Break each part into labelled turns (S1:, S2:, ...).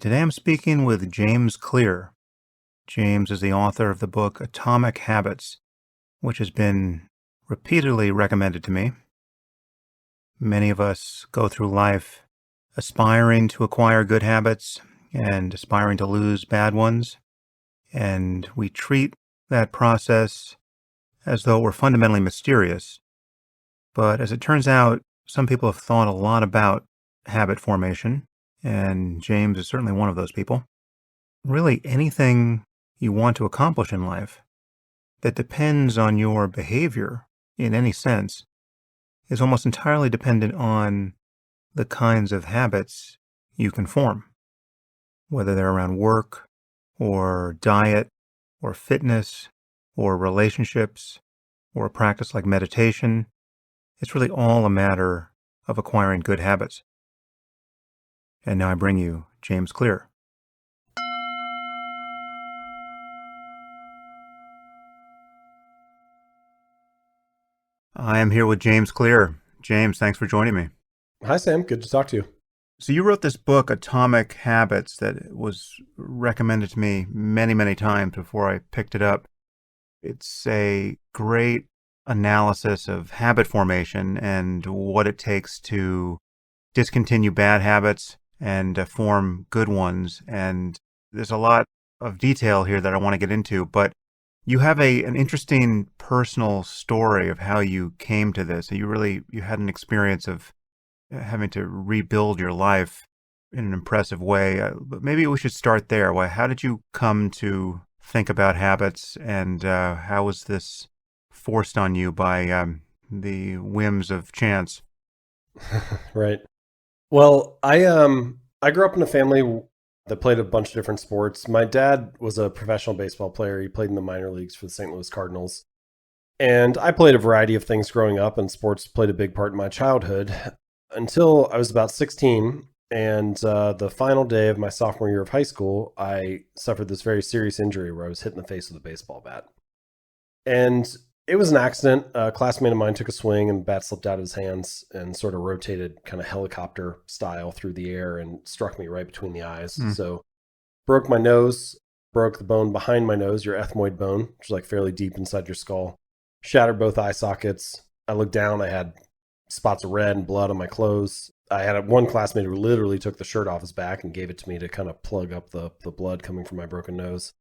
S1: Today I'm speaking with James Clear. James is the author of the book Atomic Habits, which has been repeatedly recommended to me. Many of us go through life aspiring to acquire good habits and aspiring to lose bad ones, and we treat that process as though it were fundamentally mysterious. But as it turns out, some people have thought a lot about habit formation, and James is certainly one of those people. Really, anything you want to accomplish in life that depends on your behavior in any sense is almost entirely dependent on the kinds of habits you can form, whether they're around work or diet or fitness or relationships or a practice like meditation. It's really all a matter of acquiring good habits. And now I bring you James Clear. I am here with James Clear. James, thanks for joining me.
S2: Hi, Sam. Good to talk to you.
S1: So you wrote this book, Atomic Habits, that was recommended to me many, many times before I picked it up. It's a great analysis of habit formation and what it takes to discontinue bad habits and form good ones. And there's a lot of detail here that I want to get into, but you have an interesting personal story of how you came to this. You had an experience of having to rebuild your life in an impressive way. But maybe we should start there. How did you come to think about habits, and how was this forced on you by the whims of chance?
S2: Right. Well, I grew up in a family that played a bunch of different sports. My dad was a professional baseball player. He played in the minor leagues for the St. Louis Cardinals. And I played a variety of things growing up, and sports played a big part in my childhood until I was about 16. And the final day of my sophomore year of high school, I suffered this very serious injury where I was hit in the face with a baseball bat. And it was an accident. A classmate of mine took a swing and the bat slipped out of his hands and sort of rotated kind of helicopter style through the air and struck me right between the eyes.
S1: Hmm.
S2: So broke my nose, broke the bone behind my nose, your ethmoid bone, which is like fairly deep inside your skull. Shattered both eye sockets. I looked down. I had spots of red and blood on my clothes. I had one classmate who literally took the shirt off his back and gave it to me to kind of plug up the blood coming from my broken nose.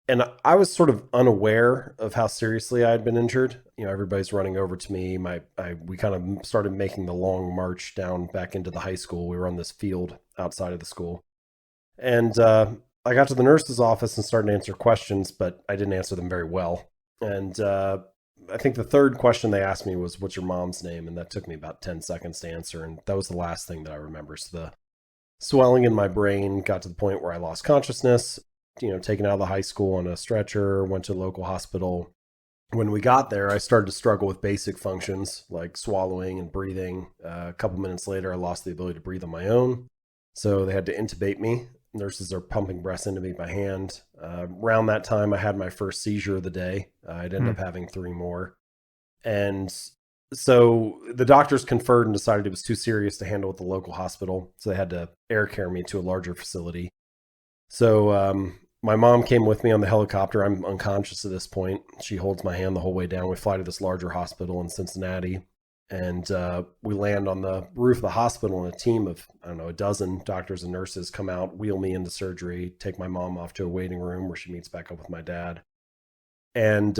S2: And I was sort of unaware of how seriously I had been injured. You know, everybody's running over to me. We kind of started making the long march down back into the high school. We were on this field outside of the school. And I got to the nurse's office and started to answer questions, but I didn't answer them very well. And I think the third question they asked me was, "What's your mom's name?" And that took me about 10 seconds to answer. And that was the last thing that I remember. So the swelling in my brain got to the point where I lost consciousness, taken out of the high school on a stretcher, went to a local hospital. When we got there, I started to struggle with basic functions like swallowing and breathing. A couple minutes later, I lost the ability to breathe on my own. So they had to intubate me. Nurses are pumping breath into me by hand. Around that time, I had my first seizure of the day. I'd end up having 3 more. And so the doctors conferred and decided it was too serious to handle at the local hospital. So they had to air care me to a larger facility. So my mom came with me on the helicopter. I'm unconscious at this point. She holds my hand the whole way down. We fly to this larger hospital in Cincinnati. And we land on the roof of the hospital, and a team of, I don't know, a dozen doctors and nurses come out, wheel me into surgery, take my mom off to a waiting room where she meets back up with my dad. And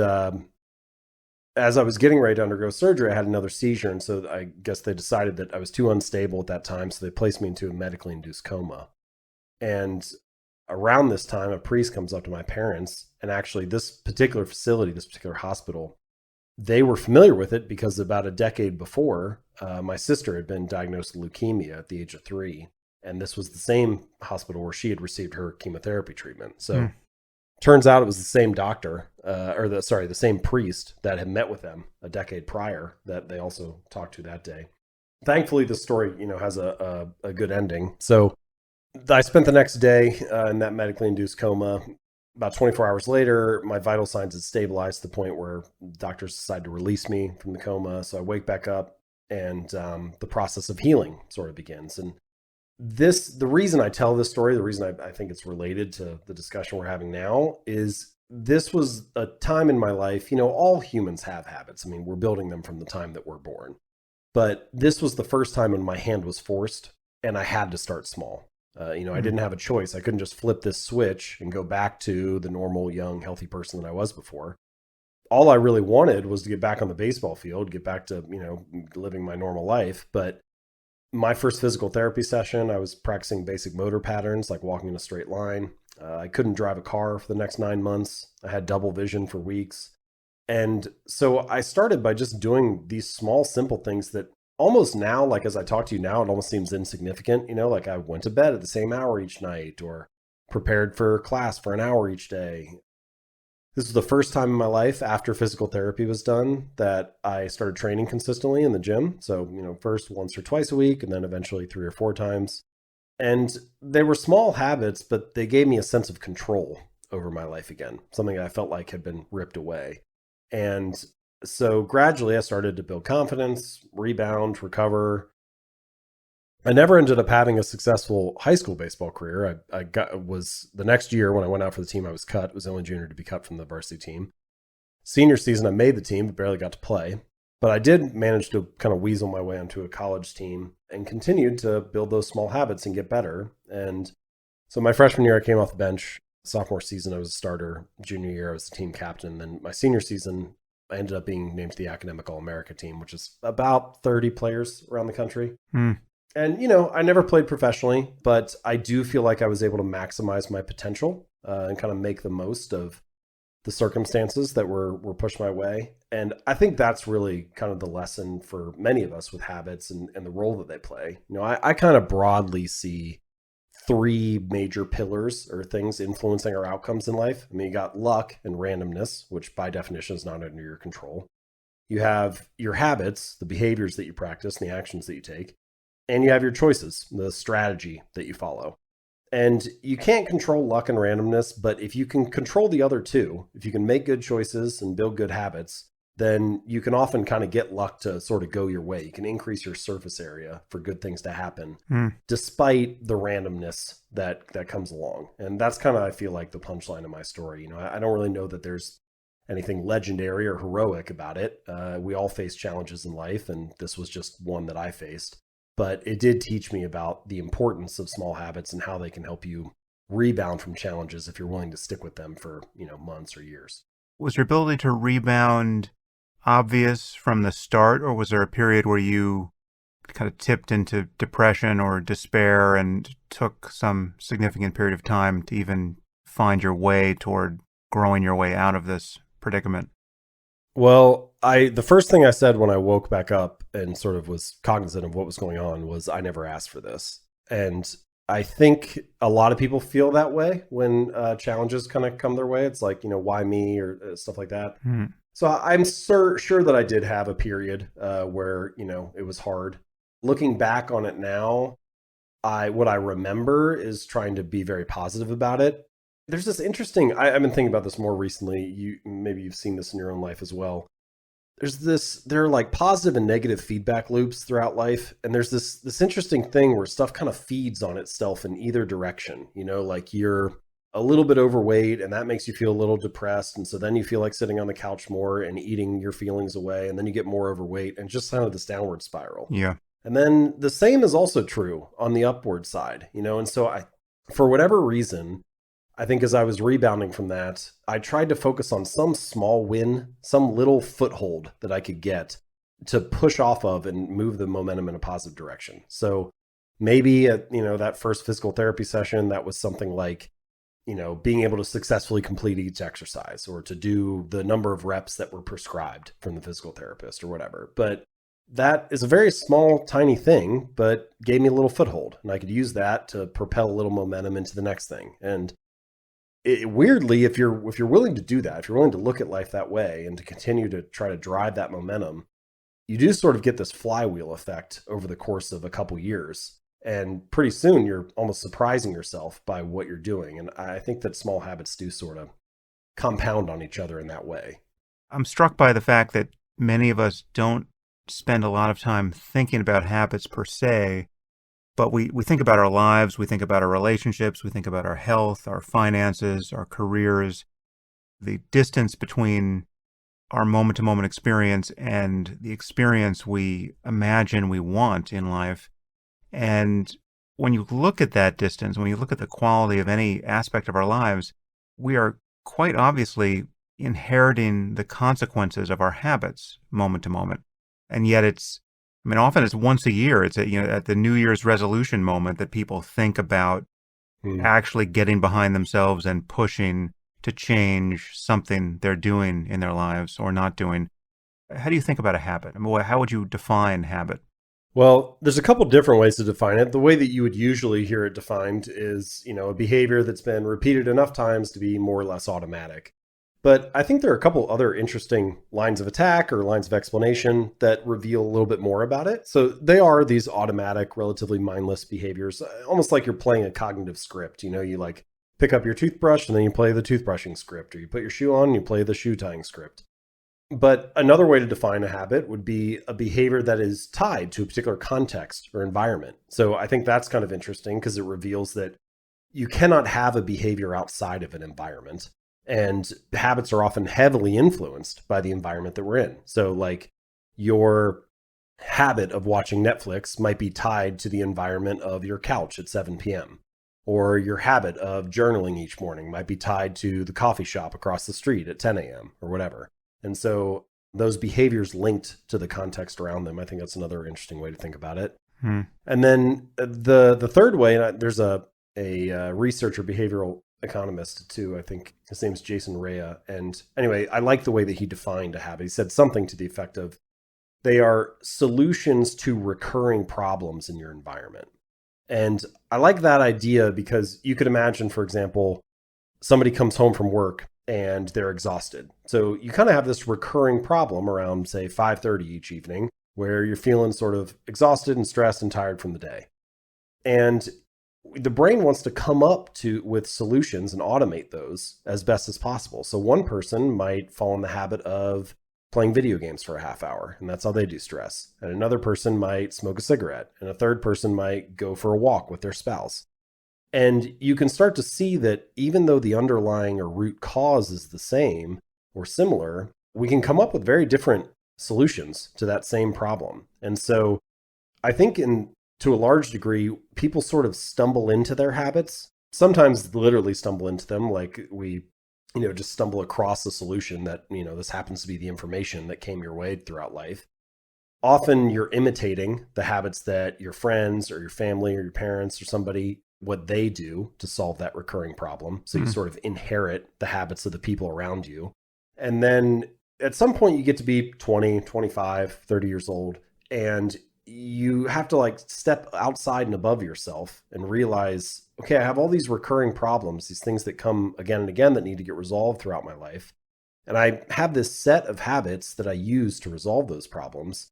S2: as I was getting ready to undergo surgery, I had another seizure. And so I guess they decided that I was too unstable at that time. So they placed me into a medically induced coma. And around this time, a priest comes up to my parents. And actually, this particular facility, this particular hospital, they were familiar with it because about a decade before, my sister had been diagnosed with leukemia at the age of 3. And this was the same hospital where she had received her chemotherapy treatment. So turns out it was the same doctor, the same priest that had met with them a decade prior that they also talked to that day. Thankfully, the story, has a good ending. So I spent the next day in that medically induced coma. About 24 hours later, my vital signs had stabilized to the point where doctors decided to release me from the coma. So I wake back up and the process of healing sort of begins. And The reason I tell this story, the reason I think it's related to the discussion we're having now, is this was a time in my life. All humans have habits. I mean, we're building them from the time that we're born. But this was the first time when my hand was forced and I had to start small. I
S1: Mm.
S2: didn't have a choice. I couldn't just flip this switch and go back to the normal, young, healthy person that I was before. All I really wanted was to get back on the baseball field, get back to, living my normal life. But my first physical therapy session, I was practicing basic motor patterns like walking in a straight line. I couldn't drive a car for the next 9 months. I had double vision for weeks. And so I started by just doing these small, simple things that almost now, like as I talk to you now, it almost seems insignificant. Like I went to bed at the same hour each night or prepared for class for an hour each day. This was the first time in my life after physical therapy was done that I started training consistently in the gym. So, first once or twice a week, and then eventually 3 or 4 times. And they were small habits, but they gave me a sense of control over my life again, something I felt like had been ripped away. And so gradually I started to build confidence, rebound, recover. I never ended up having a successful high school baseball career. I was the next year when I went out for the team, I was cut. I was the only junior to be cut from the varsity team. Senior season, I made the team, but barely got to play. But I did manage to kind of weasel my way onto a college team and continued to build those small habits and get better. And so my freshman year, I came off the bench. Sophomore season, I was a starter. Junior year, I was the team captain. Then my senior season, I ended up being named to the Academic All-America team, which is about 30 players around the country.
S1: Mm.
S2: And, I never played professionally, but I do feel like I was able to maximize my potential and kind of make the most of the circumstances that were pushed my way. And I think that's really kind of the lesson for many of us with habits and the role that they play. I kind of broadly see three major pillars or things influencing our outcomes in life. I mean, you got luck and randomness, which by definition is not under your control. You have your habits, the behaviors that you practice and the actions that you take. And you have your choices, the strategy that you follow. And you can't control luck and randomness, but if you can control the other two, if you can make good choices and build good habits, then you can often kind of get luck to sort of go your way. You can increase your surface area for good things to happen,
S1: Mm.
S2: despite the randomness that comes along. And that's kind of, I feel like, the punchline of my story. I don't really know that there's anything legendary or heroic about it. We all face challenges in life, and this was just one that I faced. But it did teach me about the importance of small habits and how they can help you rebound from challenges if you're willing to stick with them for, months or years.
S1: Was your ability to rebound obvious from the start, or was there a period where you kind of tipped into depression or despair and took some significant period of time to even find your way toward growing your way out of this predicament?
S2: Well, the first thing I said when I woke back up and sort of was cognizant of what was going on was I never asked for this. And I think a lot of people feel that way when challenges kind of come their way. It's like, why me or stuff like that.
S1: Mm.
S2: So I'm sure that I did have a period where, it was hard. Looking back on it now, what I remember is trying to be very positive about it. There's this interesting, I've been thinking about this more recently. Maybe you've seen this in your own life as well. There are like positive and negative feedback loops throughout life. And there's this interesting thing where stuff kind of feeds on itself in either direction. Like you're a little bit overweight and that makes you feel a little depressed. And so then you feel like sitting on the couch more and eating your feelings away. And then you get more overweight and just kind of this downward spiral.
S1: Yeah.
S2: And then the same is also true on the upward side, and so for whatever reason, I think as I was rebounding from that, I tried to focus on some small win, some little foothold that I could get to push off of and move the momentum in a positive direction. So maybe at, that first physical therapy session, that was something like, being able to successfully complete each exercise or to do the number of reps that were prescribed from the physical therapist or whatever. But that is a very small, tiny thing, but gave me a little foothold. And I could use that to propel a little momentum into the next thing. And weirdly, if you're willing to do that, if you're willing to look at life that way and to continue to try to drive that momentum, you do sort of get this flywheel effect over the course of a couple years. And pretty soon you're almost surprising yourself by what you're doing. And I think that small habits do sort of compound on each other in that way.
S1: I'm struck by the fact that many of us don't spend a lot of time thinking about habits per se, But we think about our lives, we think about our relationships, we think about our health, our finances, our careers, the distance between our moment to moment experience and the experience we imagine we want in life. And when you look at that distance, when you look at the quality of any aspect of our lives, we are quite obviously inheriting the consequences of our habits moment to moment. And yet often it's once a year. It's at the New Year's resolution moment that people think about actually getting behind themselves and pushing to change something they're doing in their lives or not doing. How do you think about a habit? How would you define habit?
S2: Well, there's a couple different ways to define it. The way that you would usually hear it defined is, a behavior that's been repeated enough times to be more or less automatic. But I think there are a couple other interesting lines of attack or lines of explanation that reveal a little bit more about it. So they are these automatic, relatively mindless behaviors, almost like you're playing a cognitive script. You like pick up your toothbrush and then you play the toothbrushing script, or you put your shoe on and you play the shoe tying script. But another way to define a habit would be a behavior that is tied to a particular context or environment. So I think that's kind of interesting because it reveals that you cannot have a behavior outside of an environment. And habits are often heavily influenced by the environment that we're in. So like your habit of watching Netflix might be tied to the environment of your couch at 7 p.m. Or your habit of journaling each morning might be tied to the coffee shop across the street at 10 a.m. or whatever. And so those behaviors linked to the context around them, I think that's another interesting way to think about it. And then the third way, and there's a researcher, behavioral economist too, I think his name's Jason Rea. And anyway, I like the way that he defined a habit. He said something to the effect of, they are solutions to recurring problems in your environment. And I like that idea because you could imagine, for example, somebody comes home from work and they're exhausted. So you kind of have this recurring problem around, say, 5:30 each evening, where you're feeling sort of exhausted and stressed and tired from the day. And the brain wants to come up with solutions and automate those as best as possible. So one person might fall in the habit of playing video games for a half hour, and that's how they de-stress. And another person might smoke a cigarette, and a third person might go for a walk with their spouse. And you can start to see that even though the underlying or root cause is the same or similar, we can come up with very different solutions to that same problem. And so I think to a large degree, people sort of stumble into their habits, sometimes literally stumble into them, like we, just stumble across a solution that, this happens to be the information that came your way throughout life. Often you're imitating the habits that your friends or your family or your parents or somebody, what they do to solve that recurring problem. So you sort of inherit the habits of the people around you. And then at some point you get to be 20, 25, 30 years old, and you have to like step outside and above yourself and realize, okay, I have all these recurring problems, these things that come again and again that need to get resolved throughout my life. And I have this set of habits that I use to resolve those problems.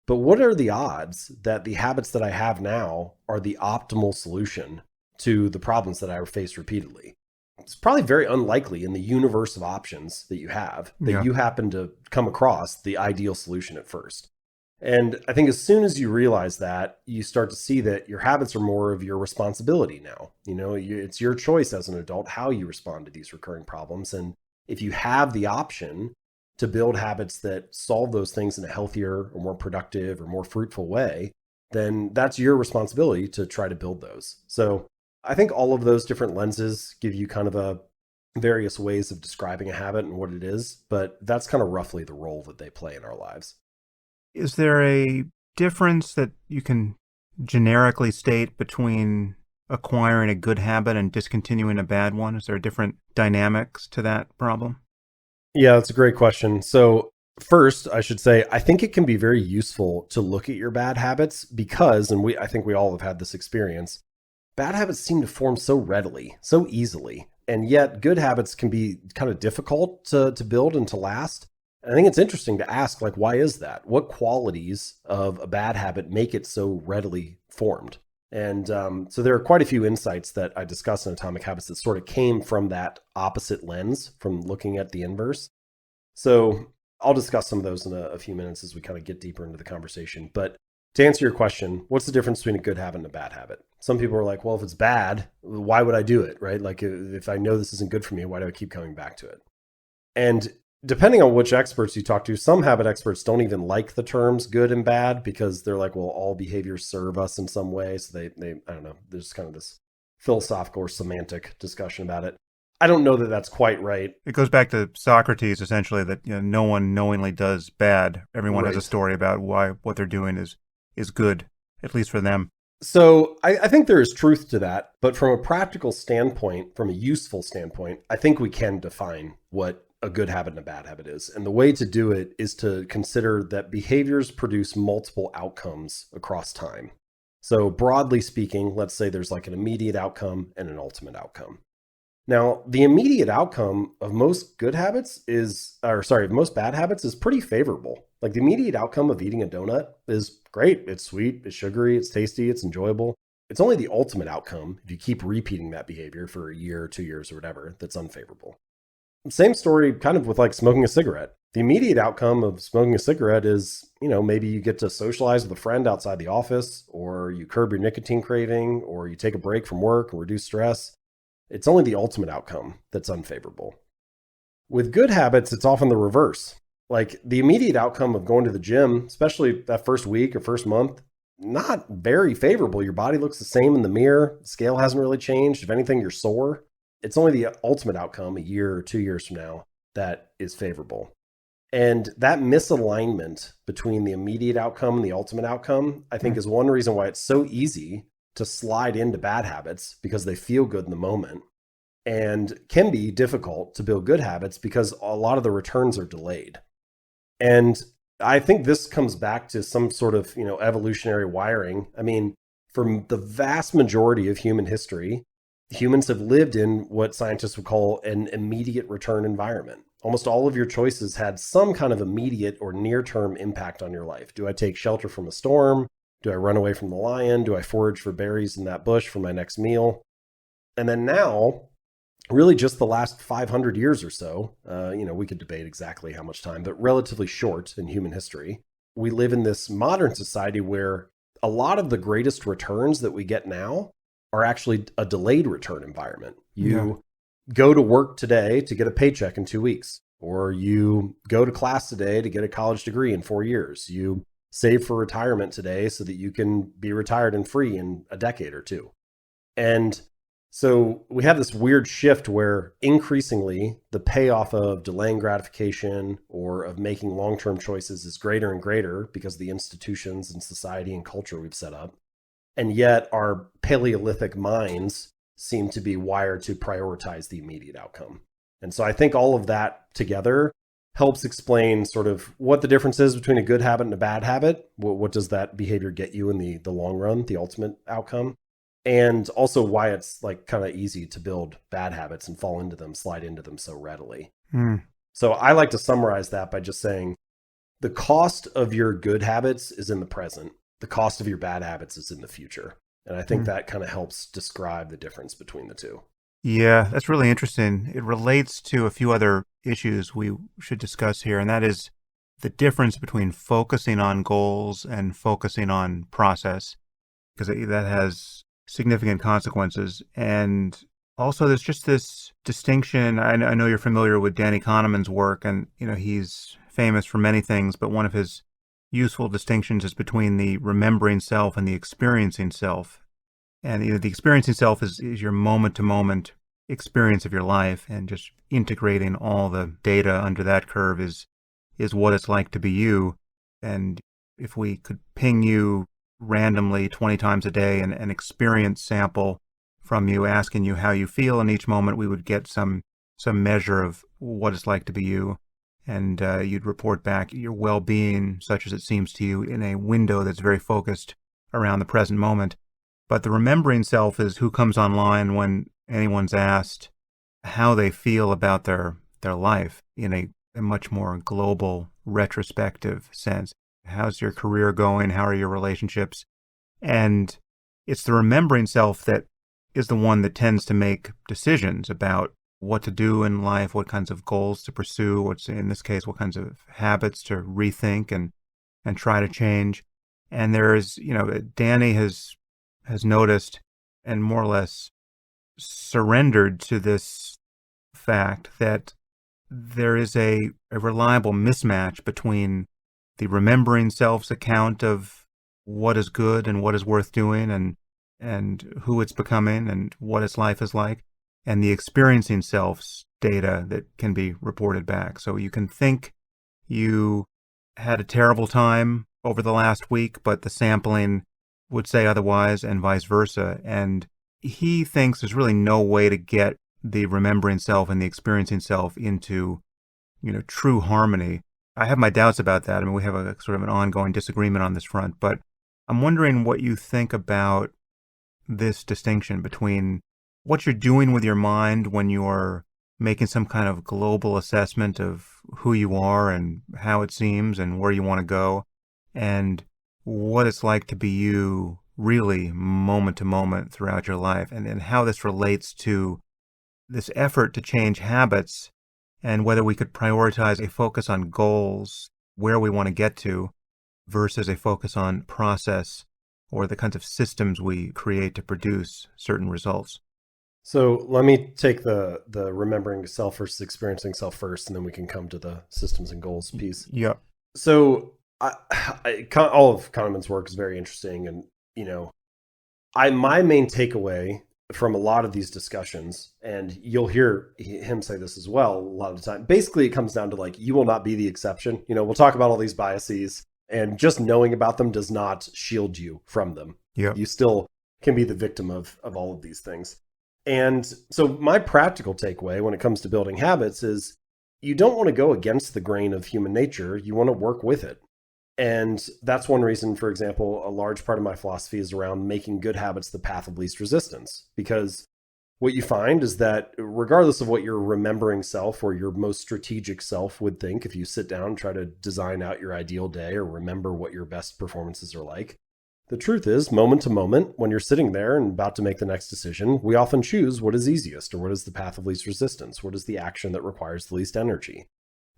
S2: But what are the odds that the habits that I have now are the optimal solution to the problems that I face repeatedly? It's probably very unlikely in the universe of options that you have that you happen to come across the ideal solution at first. And I think as soon as you realize that, you start to see that your habits are more of your responsibility now. It's your choice as an adult how you respond to these recurring problems. And if you have the option to build habits that solve those things in a healthier or more productive or more fruitful way, then that's your responsibility to try to build those. So I think all of those different lenses give you kind of a various ways of describing a habit and what it is, but that's kind of roughly the role that they play in our lives.
S1: Is there a difference that you can generically state between acquiring a good habit and discontinuing a bad one? Is there different dynamics to that problem?
S2: Yeah, that's a great question. So first, I should say, I think it can be very useful to look at your bad habits because, and I think we all have had this experience, bad habits seem to form so readily, so easily. And yet good habits can be kind of difficult to build and to last. And I think it's interesting to ask, like, why is that? What qualities of a bad habit make it so readily formed? And so there are quite a few insights that I discuss in Atomic Habits that sort of came from that opposite lens, from looking at the inverse. So I'll discuss some of those in a few minutes as we kind of get deeper into the conversation. But To answer your question, what's the difference between a good habit and a bad habit? Some people are like, well, if it's bad, why would I do it, right? Like, if I know this isn't good for me, why do I keep coming back to it? And depending on which experts you talk to, some habit experts don't even like the terms good and bad because they're like, well, all behaviors serve us in some way. So they I don't know, there's kind of this philosophical or semantic discussion about it. I don't know that that's quite right.
S1: It goes back to Socrates, essentially, that no one knowingly does bad. Everyone has a
S2: Right.
S1: story about why what they're doing is good, at least for them.
S2: So I think there is truth to that. But from a practical standpoint, from a useful standpoint, I think we can define what a good habit and a bad habit is. And the way to do it is to consider that behaviors produce multiple outcomes across time. So broadly speaking, let's say there's like an immediate outcome and an ultimate outcome. Now, the immediate outcome of most good habits of most bad habits is pretty favorable. Like the immediate outcome of eating a donut is great. It's sweet, it's sugary, it's tasty, it's enjoyable. It's only the ultimate outcome, if you keep repeating that behavior for a year or 2 years or whatever, that's unfavorable. Same story kind of with like smoking a cigarette. The immediate outcome of smoking a cigarette is, maybe you get to socialize with a friend outside the office, or you curb your nicotine craving, or you take a break from work and reduce stress. It's only the ultimate outcome that's unfavorable. With good habits, it's often the reverse. Like the immediate outcome of going to the gym, especially that first week or first month, not very favorable. Your body looks the same in the mirror. The scale hasn't really changed. If anything, you're sore. It's only the ultimate outcome a year or 2 years from now that is favorable. And that misalignment between the immediate outcome and the ultimate outcome, I think, is one reason why it's so easy to slide into bad habits, because they feel good in the moment, and can be difficult to build good habits because a lot of the returns are delayed. And I think this comes back to some sort of, evolutionary wiring. I mean, for the vast majority of human history, humans have lived in what scientists would call an immediate return environment. Almost all of your choices had some kind of immediate or near-term impact on your life. Do I take shelter from a storm? Do I run away from the lion? Do I forage for berries in that bush for my next meal? And then now, really just the last 500 years or so, we could debate exactly how much time, but relatively short in human history, we live in this modern society where a lot of the greatest returns that we get now are actually a delayed return environment. You go to work today to get a paycheck in 2 weeks, or you go to class today to get a college degree in 4 years. You save for retirement today so that you can be retired and free in a decade or two. And so we have this weird shift where increasingly the payoff of delaying gratification or of making long-term choices is greater and greater because of the institutions and society and culture we've set up. And yet our Paleolithic minds seem to be wired to prioritize the immediate outcome. And so I think all of that together helps explain sort of what the difference is between a good habit and a bad habit. What does that behavior get you in the long run, the ultimate outcome? And also why it's like kind of easy to build bad habits and fall into them, slide into them so readily. So I like to summarize that by just saying the cost of your good habits is in the present. The cost of your bad habits is in the future. And I think that kind of helps describe the difference between the two.
S1: Yeah, that's really interesting. It relates to a few other issues we should discuss here, and that is the difference between focusing on goals and focusing on process, because that has significant consequences. And also, there's just this distinction. I know you're familiar with Danny Kahneman's work, and he's famous for many things, but one of his useful distinctions is between the remembering self and the experiencing self. And the experiencing self is your moment-to-moment experience of your life, and just integrating all the data under that curve is what it's like to be you. And if we could ping you randomly 20 times a day and an experience sample from you, asking you how you feel in each moment, we would get some measure of what it's like to be you. And you'd report back your well-being, such as it seems to you, in a window that's very focused around the present moment. But the remembering self is who comes online when anyone's asked how they feel about their life in a much more global, retrospective sense. How's your career going? How are your relationships? And it's the remembering self that is the one that tends to make decisions about what to do in life, what kinds of goals to pursue, in this case, what kinds of habits to rethink and try to change. And there's, Danny has noticed and more or less surrendered to this fact that there is a reliable mismatch between the remembering self's account of what is good and what is worth doing and who it's becoming and what its life is like, and the experiencing self's data that can be reported back. So you can think you had a terrible time over the last week, but the sampling would say otherwise, and vice versa. And he thinks there's really no way to get the remembering self and the experiencing self into, true harmony. I have my doubts about that. I mean, we have a sort of an ongoing disagreement on this front, but I'm wondering what you think about this distinction between what you're doing with your mind when you're making some kind of global assessment of who you are and how it seems and where you want to go, and what it's like to be you really moment to moment throughout your life, and how this relates to this effort to change habits, and whether we could prioritize a focus on goals, where we want to get to, versus a focus on process or the kinds of systems we create to produce certain results.
S2: So let me take the remembering self versus experiencing self first, and then we can come to the systems and goals piece.
S1: Yeah.
S2: So all of Kahneman's work is very interesting, and my main takeaway from a lot of these discussions, and you'll hear him say this as well a lot of the time. Basically, it comes down to like, you will not be the exception. We'll talk about all these biases, and just knowing about them does not shield you from them.
S1: Yeah.
S2: You still can be the victim of all of these things. And so my practical takeaway when it comes to building habits is you don't want to go against the grain of human nature. You want to work with it. And that's one reason, for example, a large part of my philosophy is around making good habits the path of least resistance. Because what you find is that regardless of what your remembering self or your most strategic self would think, if you sit down and try to design out your ideal day or remember what your best performances are like, the truth is, moment to moment, when you're sitting there and about to make the next decision, we often choose what is easiest, or what is the path of least resistance, what is the action that requires the least energy.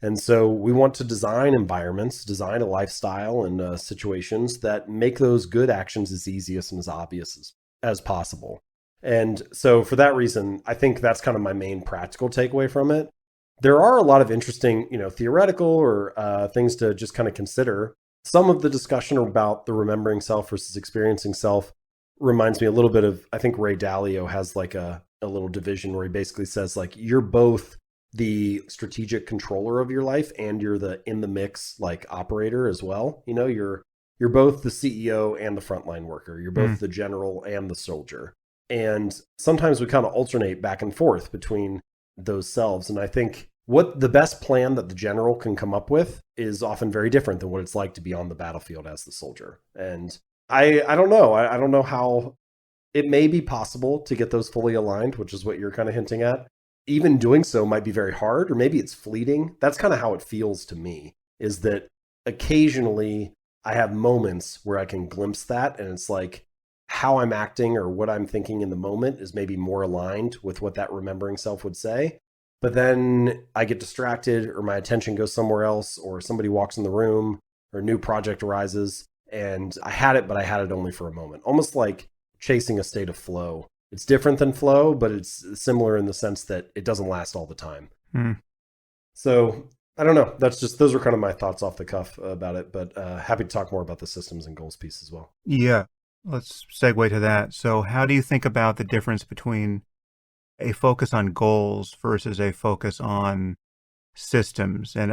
S2: And so we want to design environments, design a lifestyle and situations that make those good actions as easiest and as obvious as possible. And so for that reason, I think that's kind of my main practical takeaway from it. There are a lot of interesting, theoretical or things to just kind of consider. Some of the discussion about the remembering self versus experiencing self reminds me a little bit of, I think Ray Dalio has like a little division where he basically says like, you're both the strategic controller of your life and you're the in the mix like operator as well. You're both the CEO and the frontline worker. You're both the general and the soldier. And sometimes we kind of alternate back and forth between those selves. And I think what the best plan that the general can come up with is often very different than what it's like to be on the battlefield as the soldier. And I don't know. I don't know how it may be possible to get those fully aligned, which is what you're kind of hinting at. Even doing so might be very hard, or maybe it's fleeting. That's kind of how it feels to me, is that occasionally I have moments where I can glimpse that, and it's like how I'm acting or what I'm thinking in the moment is maybe more aligned with what that remembering self would say. But then I get distracted, or my attention goes somewhere else, or somebody walks in the room, or a new project arises, and I had it, but I had it only for a moment. Almost like chasing a state of flow. It's different than flow, but it's similar in the sense that it doesn't last all the time. So I don't know. Those are kind of my thoughts off the cuff about it, but happy to talk more about the systems and goals piece as well.
S1: Yeah. Let's segue to that. So how do you think about the difference between a focus on goals versus a focus on systems? And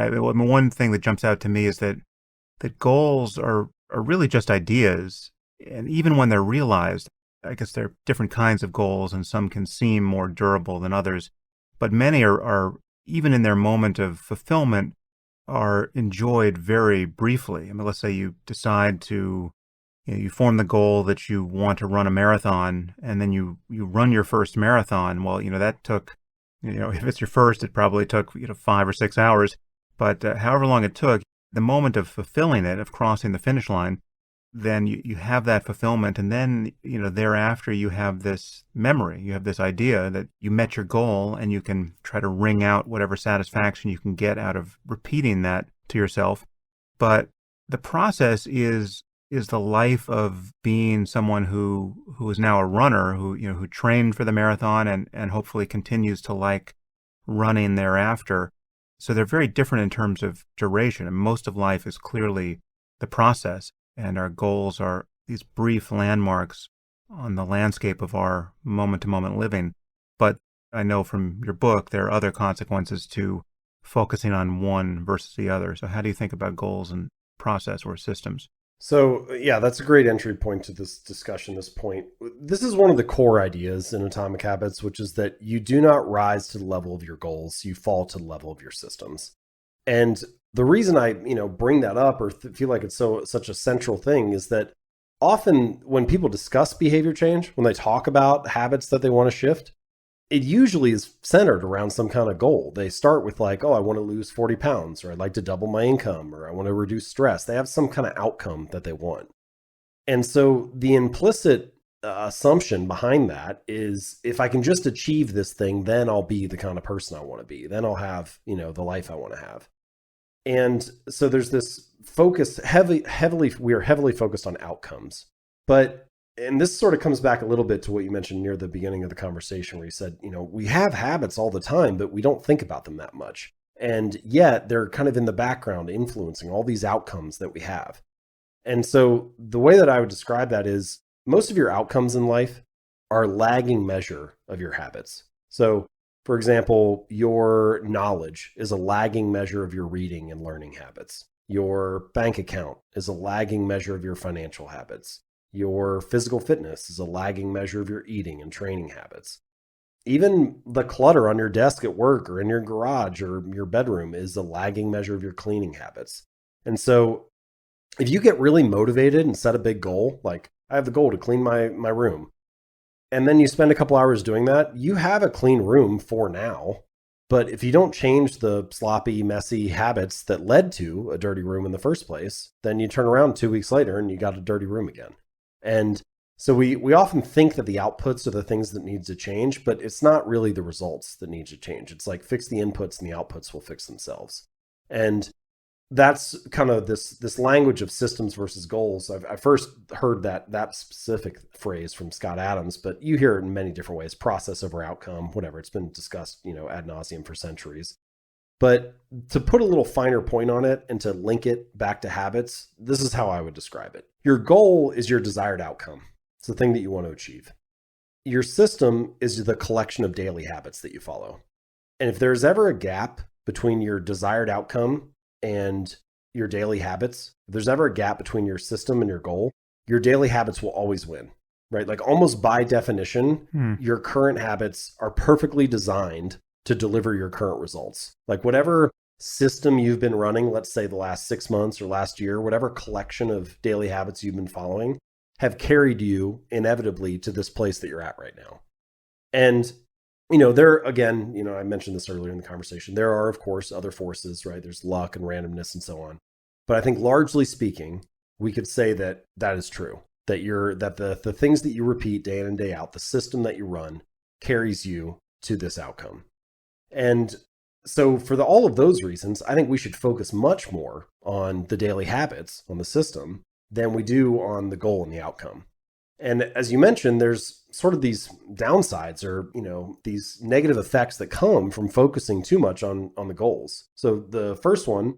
S1: one thing that jumps out to me is that goals are really just ideas. And even when they're realized, I guess there are different kinds of goals, and some can seem more durable than others. But many are even in their moment of fulfillment, are enjoyed very briefly. I mean, let's say you decide to, you form the goal that you want to run a marathon, and then you run your first marathon. Well, that took, if it's your first, it probably took 5 or 6 hours. But however long it took, the moment of fulfilling it, of crossing the finish line, then you have that fulfillment, and then thereafter you have this memory, you have this idea that you met your goal, and you can try to wring out whatever satisfaction you can get out of repeating that to yourself. But the process is is the life of being someone who is now a runner, who trained for the marathon and hopefully continues to like running thereafter. So they're very different in terms of duration. And most of life is clearly the process, and our goals are these brief landmarks on the landscape of our moment-to-moment living. But I know from your book there are other consequences to focusing on one versus the other. So how do you think about goals and process or systems?
S2: So, yeah, that's a great entry point to this discussion, this point. This is one of the core ideas in Atomic Habits, which is that you do not rise to the level of your goals, you fall to the level of your systems. And the reason I, bring that up or feel like it's such a central thing is that often when people discuss behavior change, when they talk about habits that they want to shift, it usually is centered around some kind of goal. They start with like, oh, I want to lose 40 pounds, or I'd like to double my income, or I want to reduce stress. They have some kind of outcome that they want. And so the implicit assumption behind that is if I can just achieve this thing, then I'll be the kind of person I want to be. Then I'll have, the life I want to have. And so there's this focus we are heavily focused on outcomes. And this sort of comes back a little bit to what you mentioned near the beginning of the conversation where you said, we have habits all the time, but we don't think about them that much. And yet they're kind of in the background influencing all these outcomes that we have. And so the way that I would describe that is most of your outcomes in life are a lagging measure of your habits. So, for example, your knowledge is a lagging measure of your reading and learning habits. Your bank account is a lagging measure of your financial habits. Your physical fitness is a lagging measure of your eating and training habits. Even the clutter on your desk at work or in your garage or your bedroom is a lagging measure of your cleaning habits. And so if you get really motivated and set a big goal, like I have the goal to clean my room, and then you spend a couple hours doing that, you have a clean room for now. But if you don't change the sloppy, messy habits that led to a dirty room in the first place, then you turn around 2 weeks later and you got a dirty room again. And so we often think that the outputs are the things that need to change, but it's not really the results that need to change. It's like fix the inputs and the outputs will fix themselves. And that's kind of this language of systems versus goals. I first heard that specific phrase from Scott Adams, but you hear it in many different ways: process over outcome, whatever. It's been discussed, ad nauseum for centuries. But to put a little finer point on it and to link it back to habits, this is how I would describe it. Your goal is your desired outcome. It's the thing that you want to achieve. Your system is the collection of daily habits that you follow. And if there's ever a gap between your desired outcome and your daily habits, if there's ever a gap between your system and your goal, your daily habits will always win, right? Like almost by definition, your current habits are perfectly designed to deliver your current results. Like whatever system you've been running, let's say the last 6 months or last year, whatever collection of daily habits you've been following have carried you inevitably to this place that you're at right now. And, there again, I mentioned this earlier in the conversation, there are, of course, other forces, right? There's luck and randomness and so on. But I think largely speaking, we could say that that is true, that the things that you repeat day in and day out, the system that you run carries you to this outcome. And so for all of those reasons, I think we should focus much more on the daily habits, on the system, than we do on the goal and the outcome. And as you mentioned, there's sort of these downsides or, these negative effects that come from focusing too much on the goals. So the first one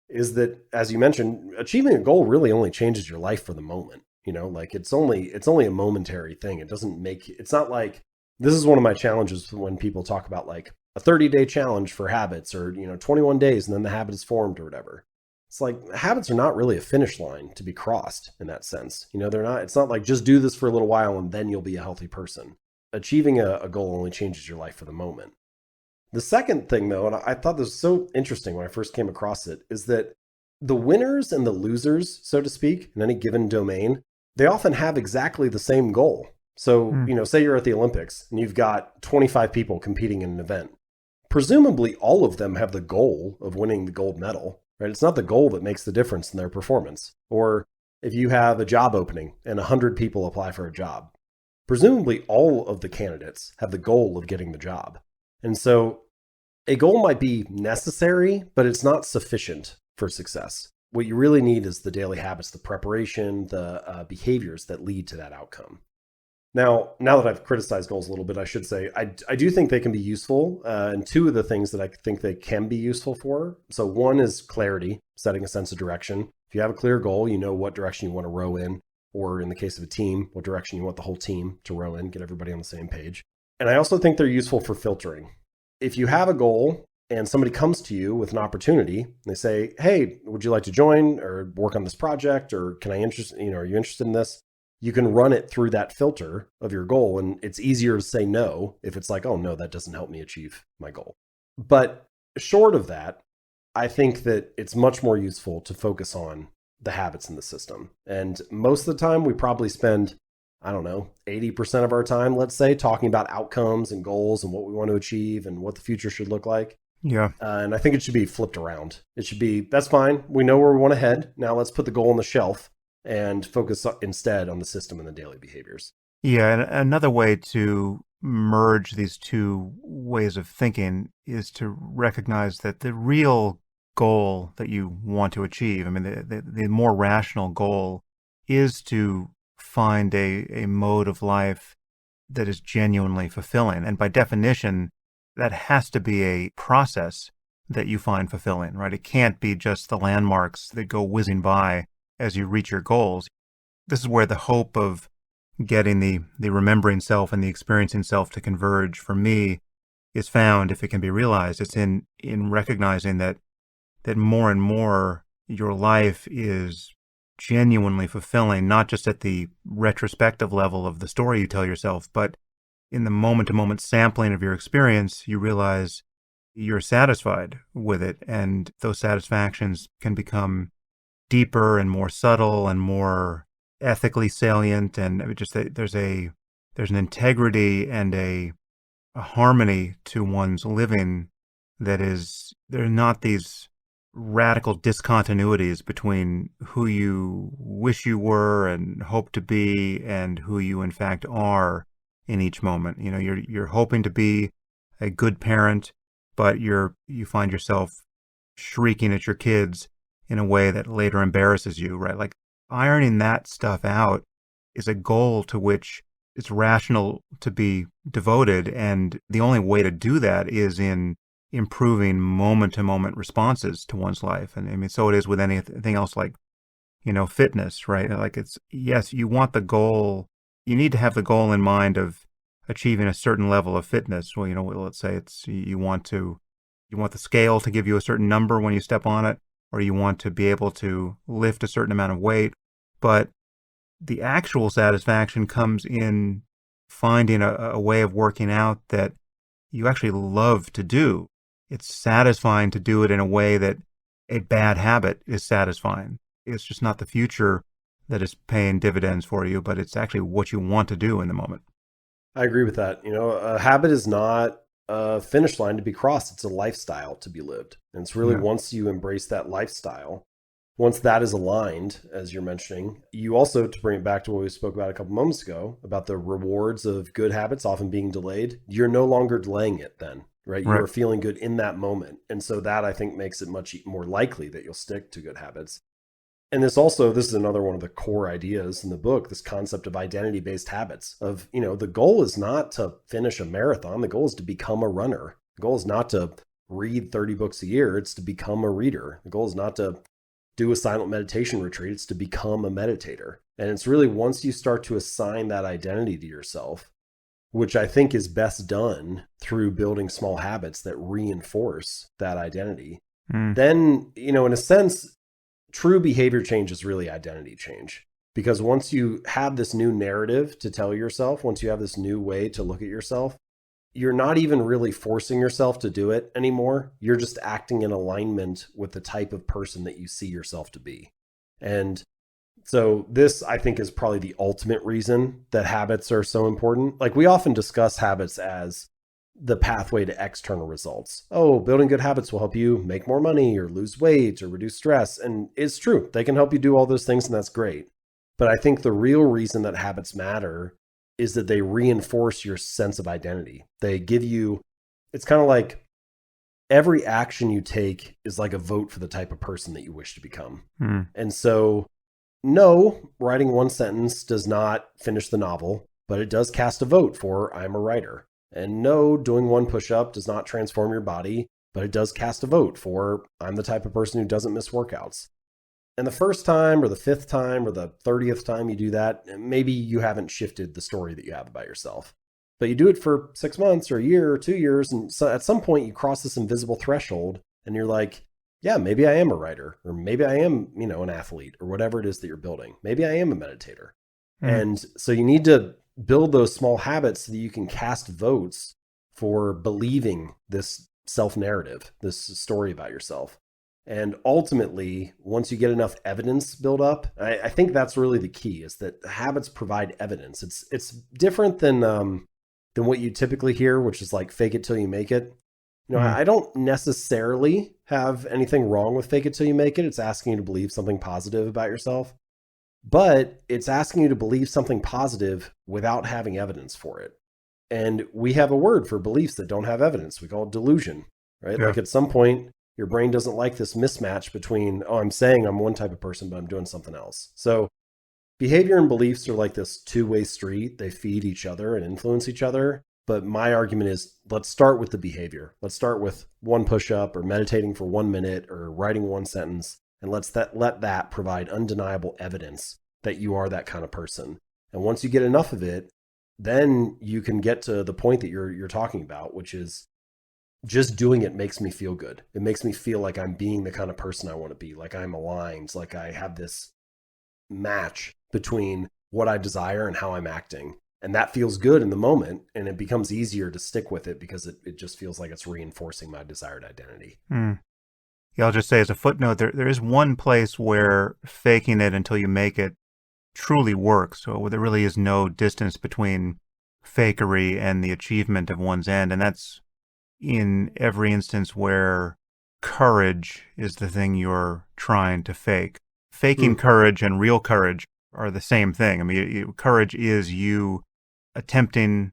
S2: is that, as you mentioned, achieving a goal really only changes your life for the moment. Like it's only a momentary thing. It's not like, this is one of my challenges when people talk about like a 30-day challenge for habits or, 21 days and then the habit is formed or whatever. It's like habits are not really a finish line to be crossed in that sense. It's not like just do this for a little while and then you'll be a healthy person. Achieving a goal only changes your life for the moment. The second thing though, and I thought this was so interesting when I first came across it, is that the winners and the losers, so to speak, in any given domain, they often have exactly the same goal. So, say you're at the Olympics and you've got 25 people competing in an event. Presumably all of them have the goal of winning the gold medal, right? It's not the goal that makes the difference in their performance. Or if you have a job opening and 100 people apply for a job, presumably all of the candidates have the goal of getting the job. And so a goal might be necessary, but it's not sufficient for success. What you really need is the daily habits, the preparation, the behaviors that lead to that outcome. Now that I've criticized goals a little bit, I should say I do think they can be useful. And two of the things that I think they can be useful for. So one is clarity, setting a sense of direction. If you have a clear goal, you know what direction you want to row in, or in the case of a team, what direction you want the whole team to row in, get everybody on the same page. And I also think they're useful for filtering. If you have a goal and somebody comes to you with an opportunity, and they say, hey, would you like to join or work on this project? Or are you interested in this? You can run it through that filter of your goal. And it's easier to say no if it's like, oh no, that doesn't help me achieve my goal. But short of that, I think that it's much more useful to focus on the habits in the system. And most of the time we probably spend, 80% of our time, let's say, talking about outcomes and goals and what we want to achieve and what the future should look like.
S1: Yeah.
S2: And I think it should be flipped around. It should be, that's fine. We know where we want to head. Now let's put the goal on the shelf and focus instead on the system and the daily behaviors.
S1: Yeah, and another way to merge these two ways of thinking is to recognize that the real goal that you want to achieve, the more rational goal is to find a mode of life that is genuinely fulfilling. And by definition, that has to be a process that you find fulfilling, right? It can't be just the landmarks that go whizzing by as you reach your goals. This is where the hope of getting the remembering self and the experiencing self to converge for me is found, if it can be realized. It's in recognizing that more and more your life is genuinely fulfilling, not just at the retrospective level of the story you tell yourself, but in the moment-to-moment sampling of your experience, you realize you're satisfied with it, and those satisfactions can become deeper and more subtle and more ethically salient, and there's an integrity and a harmony to one's living that is, there are not these radical discontinuities between who you wish you were and hope to be and who you in fact are in each moment. You're hoping to be a good parent, but you find yourself shrieking at your kids in a way that later embarrasses you, right? Like, ironing that stuff out is a goal to which it's rational to be devoted. And the only way to do that is in improving moment-to-moment responses to one's life. And so it is with anything else, like, fitness, right? Like, yes, you want the goal, you need to have the goal in mind of achieving a certain level of fitness. Well, let's say you want the scale to give you a certain number when you step on it, or you want to be able to lift a certain amount of weight. But the actual satisfaction comes in finding a way of working out that you actually love to do. It's satisfying to do it in a way that a bad habit is satisfying. It's just not the future that is paying dividends for you, but it's actually what you want to do in the moment.
S2: I agree with that. A habit is not a finish line to be crossed. It's a lifestyle to be lived. And it's really, once you embrace that lifestyle, once that is aligned, as you're mentioning, you also, to bring it back to what we spoke about a couple moments ago, about the rewards of good habits often being delayed, you're no longer delaying it then, right? You are feeling good in that moment. And so that, I think, makes it much more likely that you'll stick to good habits. And this is another one of the core ideas in the book, this concept of identity-based habits of, the goal is not to finish a marathon. The goal is to become a runner. The goal is not to read 30 books a year. It's to become a reader. The goal is not to do a silent meditation retreat. It's to become a meditator. And it's really, once you start to assign that identity to yourself, which I think is best done through building small habits that reinforce that identity, then, in a sense, true behavior change is really identity change. Because once you have this new narrative to tell yourself, once you have this new way to look at yourself, you're not even really forcing yourself to do it anymore. You're just acting in alignment with the type of person that you see yourself to be. And so this, I think, is probably the ultimate reason that habits are so important. Like, we often discuss habits as the pathway to external results. Oh, building good habits will help you make more money or lose weight or reduce stress. And it's true. They can help you do all those things, and that's great. But I think the real reason that habits matter is that they reinforce your sense of identity. They give you, it's kind of like every action you take is like a vote for the type of person that you wish to become.
S1: Mm.
S2: And so, no, writing one sentence does not finish the novel, but it does cast a vote for I'm a writer. And no, doing one push-up does not transform your body, but it does cast a vote for I'm the type of person who doesn't miss workouts. And the first time or the fifth time or the 30th time you do that, maybe you haven't shifted the story that you have about yourself. But you do it for 6 months or a year or 2 years, and so at some point you cross this invisible threshold and you're like, yeah, maybe I am a writer, or maybe I am, an athlete, or whatever it is that you're building. Maybe I am a meditator. And so you need to build those small habits so that you can cast votes for believing this self-narrative, this story about yourself. And ultimately, once you get enough evidence built up, I think that's really the key, is that habits provide evidence. It's different than what you typically hear, which is like fake it till you make it. I don't necessarily have anything wrong with fake it till you make it. It's asking you to believe something positive about yourself. But it's asking you to believe something positive without having evidence for it. And we have a word for beliefs that don't have evidence. We call it delusion, right?
S1: Yeah.
S2: Like at some point, your brain doesn't like this mismatch between, I'm saying I'm one type of person, but I'm doing something else. So behavior and beliefs are like this two-way street. They feed each other and influence each other. But my argument is, let's start with the behavior. Let's start with one push-up or meditating for 1 minute or writing one sentence. And let that provide undeniable evidence that you are that kind of person. And once you get enough of it, then you can get to the point that you're talking about, which is just doing it makes me feel good. It makes me feel like I'm being the kind of person I want to be, like I'm aligned, like I have this match between what I desire and how I'm acting. And that feels good in the moment, and it becomes easier to stick with it because it just feels like it's reinforcing my desired identity.
S1: Yeah, I'll just say as a footnote, there is one place where faking it until you make it truly works, so there really is no distance between fakery and the achievement of one's end, and that's in every instance where courage is the thing you're trying to fake. Faking courage and real courage are the same thing. I mean, courage is you attempting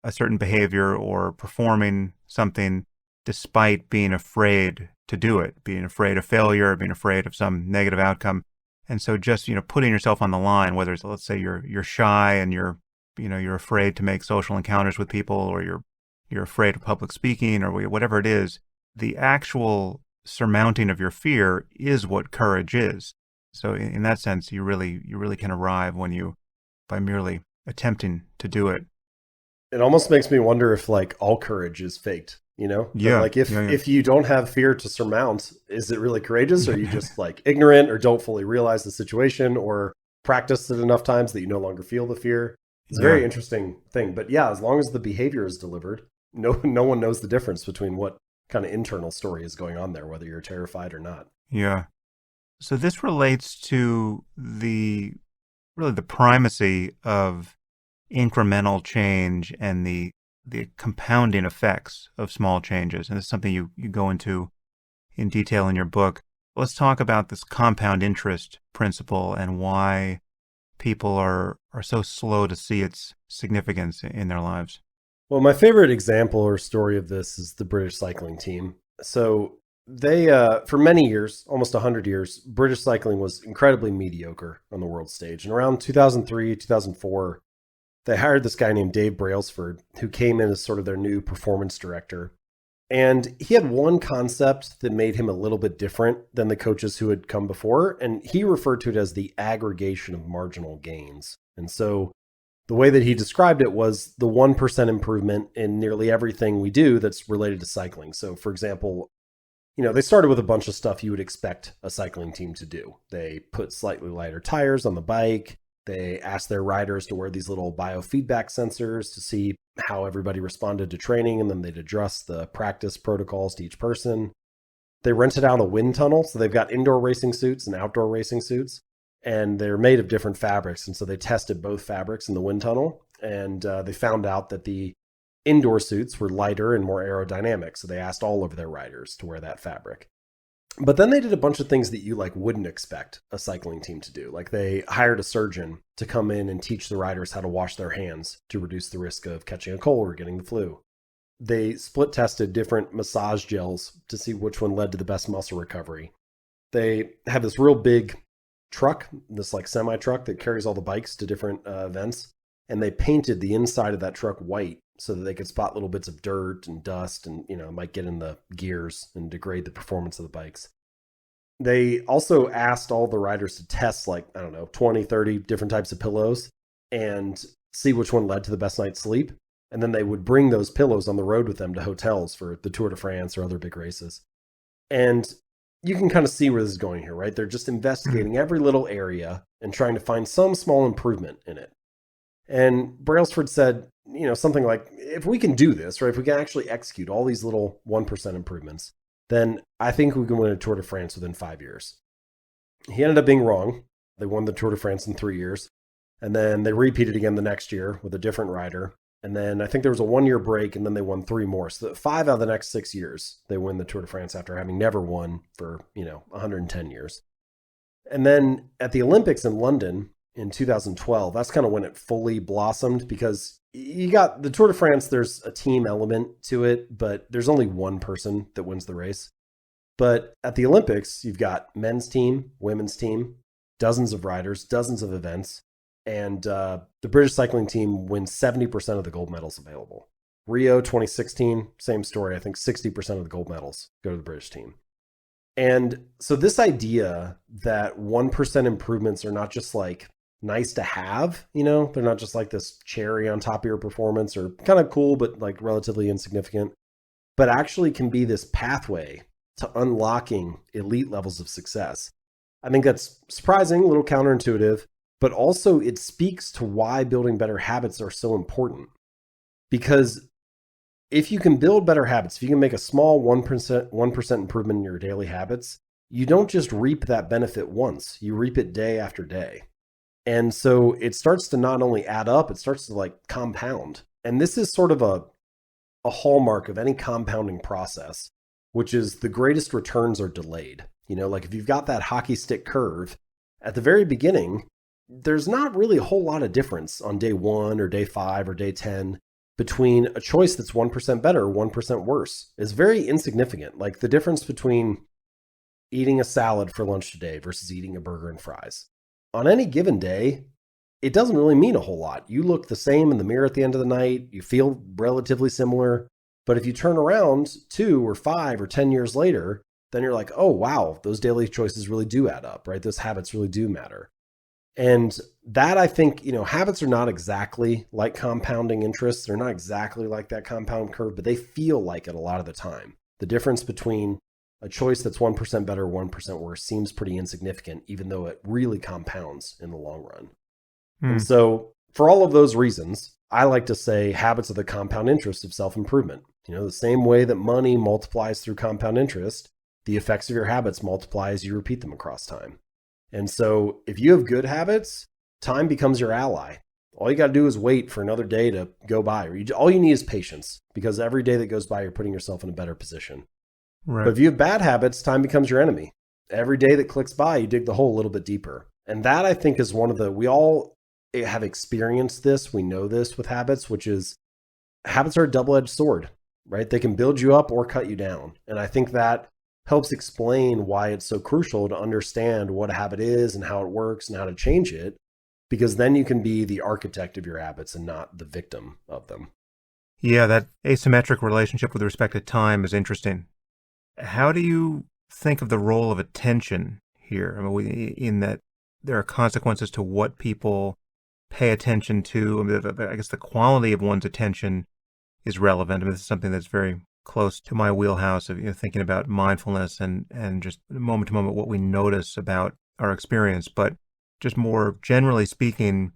S1: a certain behavior or performing something despite being afraid to do it, being afraid of failure, being afraid of some negative outcome. And so just, putting yourself on the line, whether it's, let's say you're shy and you're afraid to make social encounters with people, or you're afraid of public speaking, or whatever it is, the actual surmounting of your fear is what courage is. So in that sense, you really can arrive by merely attempting to do it.
S2: It almost makes me wonder if like all courage is faked,
S1: Yeah.
S2: Like if you don't have fear to surmount, is it really courageous, or are you just like ignorant or don't fully realize the situation or practice it enough times that you no longer feel the fear? It's a very interesting thing. But yeah, as long as the behavior is delivered, no one knows the difference between what kind of internal story is going on there, whether you're terrified or not.
S1: Yeah. So this relates to really the primacy of incremental change and the compounding effects of small changes. And this is something you go into in detail in your book. Let's talk about this compound interest principle and why people are so slow to see its significance in their lives.
S2: Well, my favorite example or story of this is the British cycling team. So they, for many years, almost 100 years, British cycling was incredibly mediocre on the world stage. And around 2003, 2004, they hired this guy named Dave Brailsford, who came in as sort of their new performance director. And he had one concept that made him a little bit different than the coaches who had come before. And he referred to it as the aggregation of marginal gains. And so the way that he described it was the 1% improvement in nearly everything we do that's related to cycling. So for example, they started with a bunch of stuff you would expect a cycling team to do. They put slightly lighter tires on the bike. They asked their riders to wear these little biofeedback sensors to see how everybody responded to training, and then they'd adjust the practice protocols to each person. They rented out a wind tunnel, so they've got indoor racing suits and outdoor racing suits, and they're made of different fabrics. And so they tested both fabrics in the wind tunnel, and they found out that the indoor suits were lighter and more aerodynamic. So they asked all of their riders to wear that fabric. But then they did a bunch of things that you wouldn't expect a cycling team to do. Like they hired a surgeon to come in and teach the riders how to wash their hands to reduce the risk of catching a cold or getting the flu. they split tested different massage gels to see which one led to the best muscle recovery. They have this real big truck, this like semi truck that carries all the bikes to different events. And they painted the inside of that truck white so that they could spot little bits of dirt and dust and, it might get in the gears and degrade the performance of the bikes. They also asked all the riders to test 20, 30 different types of pillows and see which one led to the best night's sleep. And then they would bring those pillows on the road with them to hotels for the Tour de France or other big races. And you can kind of see where this is going here, right? They're just investigating every little area and trying to find some small improvement in it. And Brailsford said, something like, if we can do this, right, if we can actually execute all these little 1% improvements, then I think we can win a Tour de France within 5 years. He ended up being wrong. They won the Tour de France in 3 years. And then they repeated again the next year with a different rider. And then I think there was a 1-year break, and then they won 3 more. So 5 out of the next 6 years, they win the Tour de France after having never won for, 110 years. And then at the Olympics in London in 2012, that's kind of when it fully blossomed, because you got the Tour de France, there's a team element to it, but there's only one person that wins the race. But at the Olympics, you've got men's team, women's team, dozens of riders, dozens of events. And the British cycling team wins 70% of the gold medals available. Rio 2016, same story. I think 60% of the gold medals go to the British team. And so this idea that 1% improvements are not just like nice to have, they're not just like this cherry on top of your performance or kind of cool, but like relatively insignificant, but actually can be this pathway to unlocking elite levels of success. I think that's surprising, a little counterintuitive, but also it speaks to why building better habits are so important. Because if you can build better habits, if you can make a small 1% improvement in your daily habits, you don't just reap that benefit once, you reap it day after day. And so it starts to not only add up, it starts to like compound. And this is sort of a hallmark of any compounding process, which is the greatest returns are delayed. Like if you've got that hockey stick curve, at the very beginning, there's not really a whole lot of difference on day 1 or day 5 or day 10 between a choice that's 1% better or 1% worse. It's very insignificant. Like the difference between eating a salad for lunch today versus eating a burger and fries. On any given day, it doesn't really mean a whole lot. You look the same in the mirror at the end of the night. You feel relatively similar. But if you turn around 2 or 5 or 10 years later, then you're like, oh, wow, those daily choices really do add up, right? Those habits really do matter. And that, I think, habits are not exactly like compounding interests. They're not exactly like that compound curve, but they feel like it a lot of the time. The difference between a choice that's 1% better or 1% worse seems pretty insignificant, even though it really compounds in the long run. And so for all of those reasons, I like to say habits are the compound interest of self-improvement. The same way that money multiplies through compound interest, the effects of your habits multiply as you repeat them across time. And so if you have good habits, time becomes your ally. All you got to do is wait for another day to go by. All you need is patience, because every day that goes by, you're putting yourself in a better position. Right. But if you have bad habits, time becomes your enemy. Every day that clicks by, you dig the hole a little bit deeper. And that, I think, is we all have experienced this. We know this with habits, which is habits are a double-edged sword, right? They can build you up or cut you down. And I think that helps explain why it's so crucial to understand what a habit is and how it works and how to change it, because then you can be the architect of your habits and not the victim of them.
S1: Yeah, that asymmetric relationship with respect to time is interesting. How do you think of the role of attention here? In that there are consequences to what people pay attention to. I guess the quality of one's attention is relevant. This is something that's very close to my wheelhouse of thinking about mindfulness and just moment to moment what we notice about our experience. But just more generally speaking,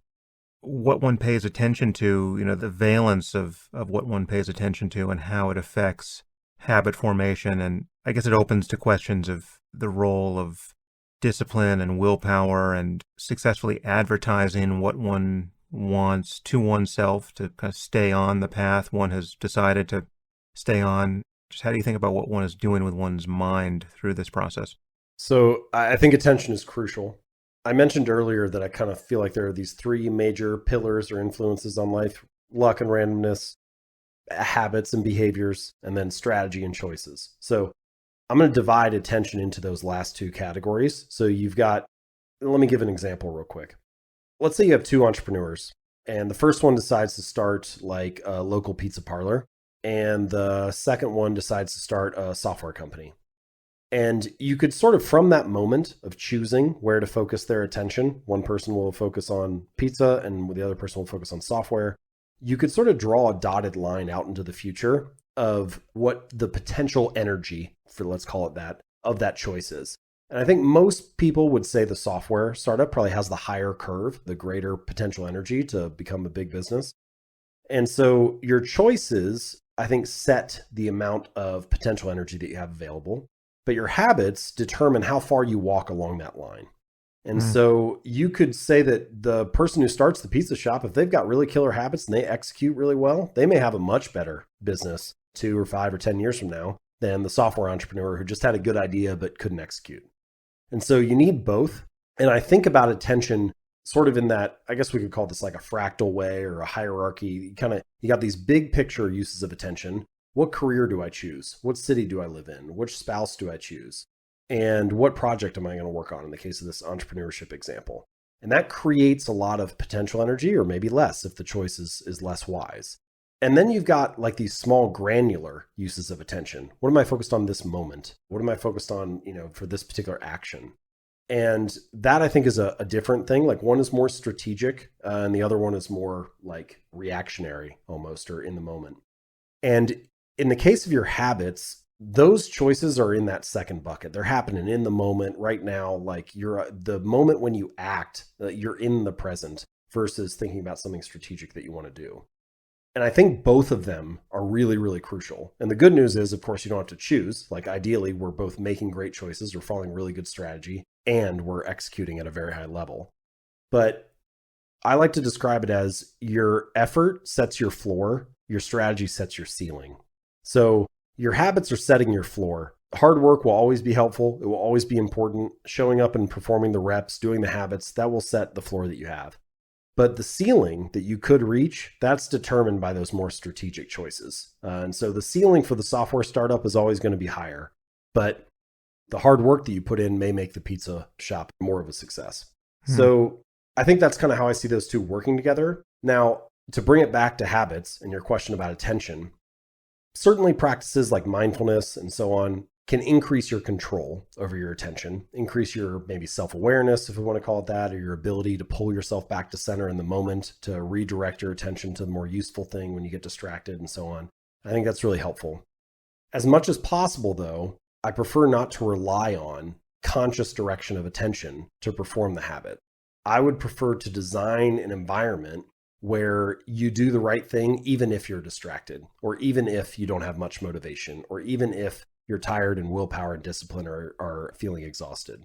S1: what one pays attention to, the valence of what one pays attention to and how it affects habit formation. And I guess it opens to questions of the role of discipline and willpower and successfully advertising what one wants to oneself to kind of stay on the path one has decided to stay on. Just how do you think about what one is doing with one's mind through this process?
S2: So I think attention is crucial. I mentioned earlier that I kind of feel like there are these 3 major pillars or influences on life: luck and randomness, habits and behaviors, and then strategy and choices. So I'm going to divide attention into those last two categories. So you've got, let me give an example real quick. Let's say you have two entrepreneurs, and the first one decides to start like a local pizza parlor, and the second one decides to start a software company. And you could sort of, from that moment of choosing where to focus their attention, one person will focus on pizza and the other person will focus on software. You could sort of draw a dotted line out into the future of what the potential energy, for let's call it that, of that choice is. And I think most people would say the software startup probably has the higher curve, the greater potential energy to become a big business. And so your choices, I think, set the amount of potential energy that you have available, but your habits determine how far you walk along that line. And so you could say that the person who starts the pizza shop, if they've got really killer habits and they execute really well, they may have a much better business 2 or 5 or 10 years from now than the software entrepreneur who just had a good idea but couldn't execute. And so you need both. And I think about attention sort of in that, I guess we could call this like a fractal way or a hierarchy. You got these big picture uses of attention. What career do I choose? What city do I live in? Which spouse do I choose? And what project am I going to work on in the case of this entrepreneurship example? And that creates a lot of potential energy, or maybe less if the choice is less wise. And then you've got like these small granular uses of attention. What am I focused on this moment? What am I focused on, for this particular action? And that I think is a different thing. Like one is more strategic and the other one is more like reactionary almost, or in the moment. And in the case of your habits, those choices are in that second bucket. They're happening in the moment right now. Like the moment when you act, you're in the present versus thinking about something strategic that you want to do. And I think both of them are really, really crucial. And the good news is, of course, you don't have to choose. Like ideally, we're both making great choices, we're following really good strategy, and we're executing at a very high level. But I like to describe it as your effort sets your floor, your strategy sets your ceiling. So your habits are setting your floor. Hard work will always be helpful. It will always be important. Showing up and performing the reps, doing the habits, that will set the floor that you have. But the ceiling that you could reach, that's determined by those more strategic choices. And so the ceiling for the software startup is always going to be higher. But the hard work that you put in may make the pizza shop more of a success. So I think that's kind of how I see those two working together. Now, to bring it back to habits and your question about attention, certainly practices like mindfulness and so on can increase your control over your attention, increase your maybe self-awareness, if we want to call it that, or your ability to pull yourself back to center in the moment, to redirect your attention to the more useful thing when you get distracted and so on. I think that's really helpful. As much as possible, though, I prefer not to rely on conscious direction of attention to perform the habit. I would prefer to design an environment where you do the right thing, even if you're distracted, or even if you don't have much motivation, or even if you're tired and willpower and discipline are feeling exhausted.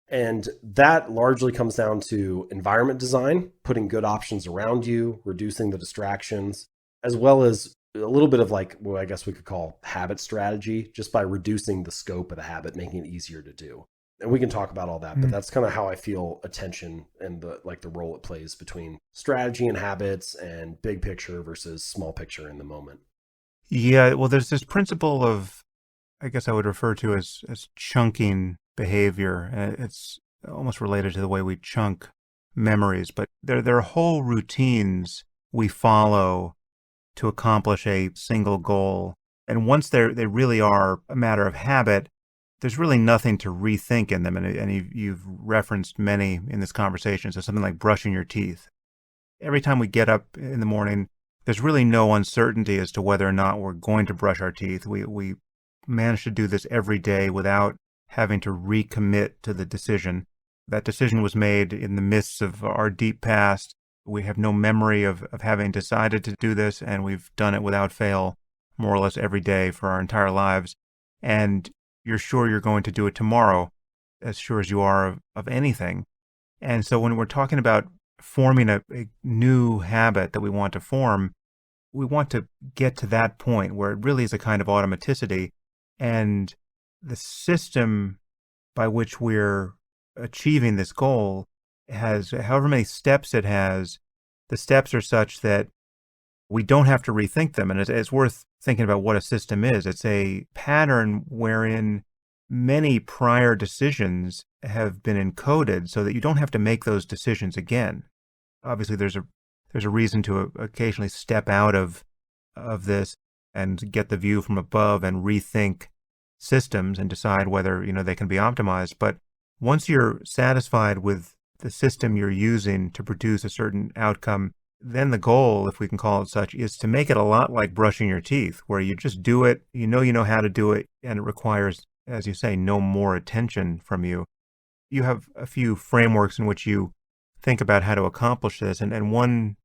S2: And that largely comes down to environment design, putting good options around you, reducing the distractions, as well as a little bit of like, what I guess we could call habit strategy, just by reducing the scope of the habit, making it easier to do. And we can talk about all that, but that's kind of how I feel attention and the role it plays between strategy and habits and big picture versus small picture in the moment.
S1: Yeah, well, there's this principle of, I guess I would refer to as chunking behavior. It's almost related to the way we chunk memories, but there are whole routines we follow to accomplish a single goal. And once they really are a matter of habit, there's really nothing to rethink in them. And you've referenced many in this conversation. So something like brushing your teeth. Every time we get up in the morning, there's really no uncertainty as to whether or not we're going to brush our teeth. We manage to do this every day without having to recommit to the decision. That decision was made in the midst of our deep past. We have no memory of having decided to do this, and we've done it without fail more or less every day for our entire lives. And you're sure you're going to do it tomorrow, as sure as you are of anything. And so when we're talking about forming a new habit that we want to form, we want to get to that point where it really is a kind of automaticity. And the system by which we're achieving this goal has, however many steps it has, the steps are such that we don't have to rethink them. And it's worth thinking about what a system is. It's a pattern wherein many prior decisions have been encoded so that you don't have to make those decisions again. Obviously, there's a reason to occasionally step out of this and get the view from above and rethink systems and decide whether, they can be optimized. But once you're satisfied with the system you're using to produce a certain outcome, then the goal, if we can call it such, is to make it a lot like brushing your teeth, where you just do it, you know how to do it, and it requires, as you say, no more attention from you. You have a few frameworks in which you think about how to accomplish this, and one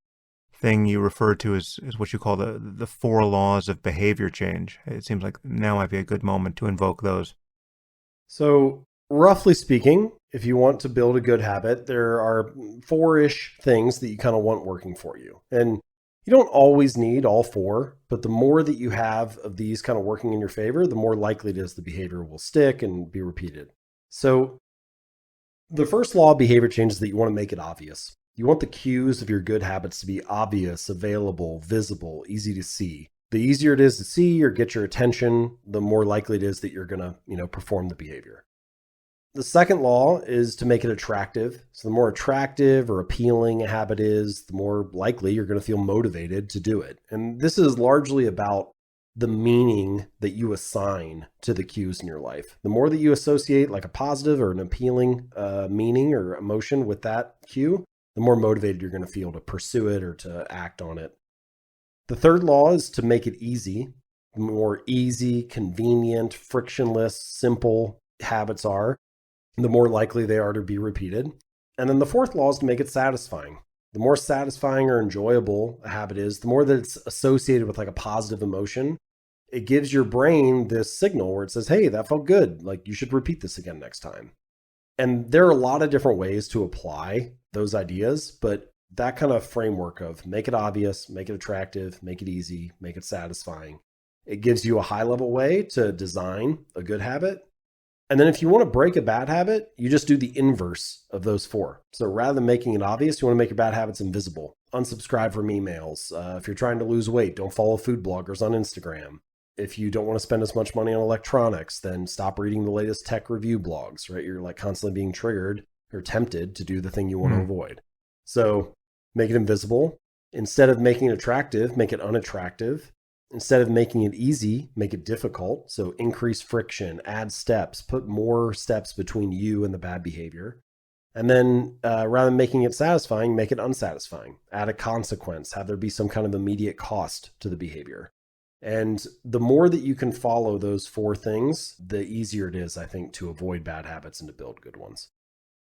S1: thing you refer to is what you call the four laws of behavior change. It seems like now might be a good moment to invoke those.
S2: So, roughly speaking, if you want to build a good habit, there are four-ish things that you kind of want working for you. And you don't always need all four, but the more that you have of these kind of working in your favor, the more likely it is the behavior will stick and be repeated. So, the first law of behavior change is that you want to make it obvious. You want the cues of your good habits to be obvious, available, visible, easy to see. The easier it is to see or get your attention, the more likely it is that you're going to, perform the behavior. The second law is to make it attractive. So the more attractive or appealing a habit is, the more likely you're going to feel motivated to do it. And this is largely about the meaning that you assign to the cues in your life. The more that you associate like a positive or an appealing meaning or emotion with that cue, the more motivated you're going to feel to pursue it or to act on it. The third law is to make it easy. The more easy, convenient, frictionless, simple habits are, the more likely they are to be repeated. And then the fourth law is to make it satisfying. The more satisfying or enjoyable a habit is, the more that it's associated with like a positive emotion, it gives your brain this signal where it says, hey, that felt good. Like you should repeat this again next time. And there are a lot of different ways to apply those ideas, but that kind of framework of make it obvious, make it attractive, make it easy, make it satisfying, it gives you a high level way to design a good habit. And then if you want to break a bad habit, you just do the inverse of those four. So rather than making it obvious, you want to make your bad habits invisible. Unsubscribe from emails. If you're trying to lose weight, don't follow food bloggers on Instagram. If you don't want to spend as much money on electronics, then stop reading the latest tech review blogs, right? You're like constantly being triggered or tempted to do the thing you want to avoid. So make it invisible. Instead of making it attractive, make it unattractive. Instead of making it easy, make it difficult. So increase friction, add steps, put more steps between you and the bad behavior. And then rather than making it satisfying, make it unsatisfying. Add a consequence, have there be some kind of immediate cost to the behavior. And the more that you can follow those four things, the easier it is, I think, to avoid bad habits and to build good ones.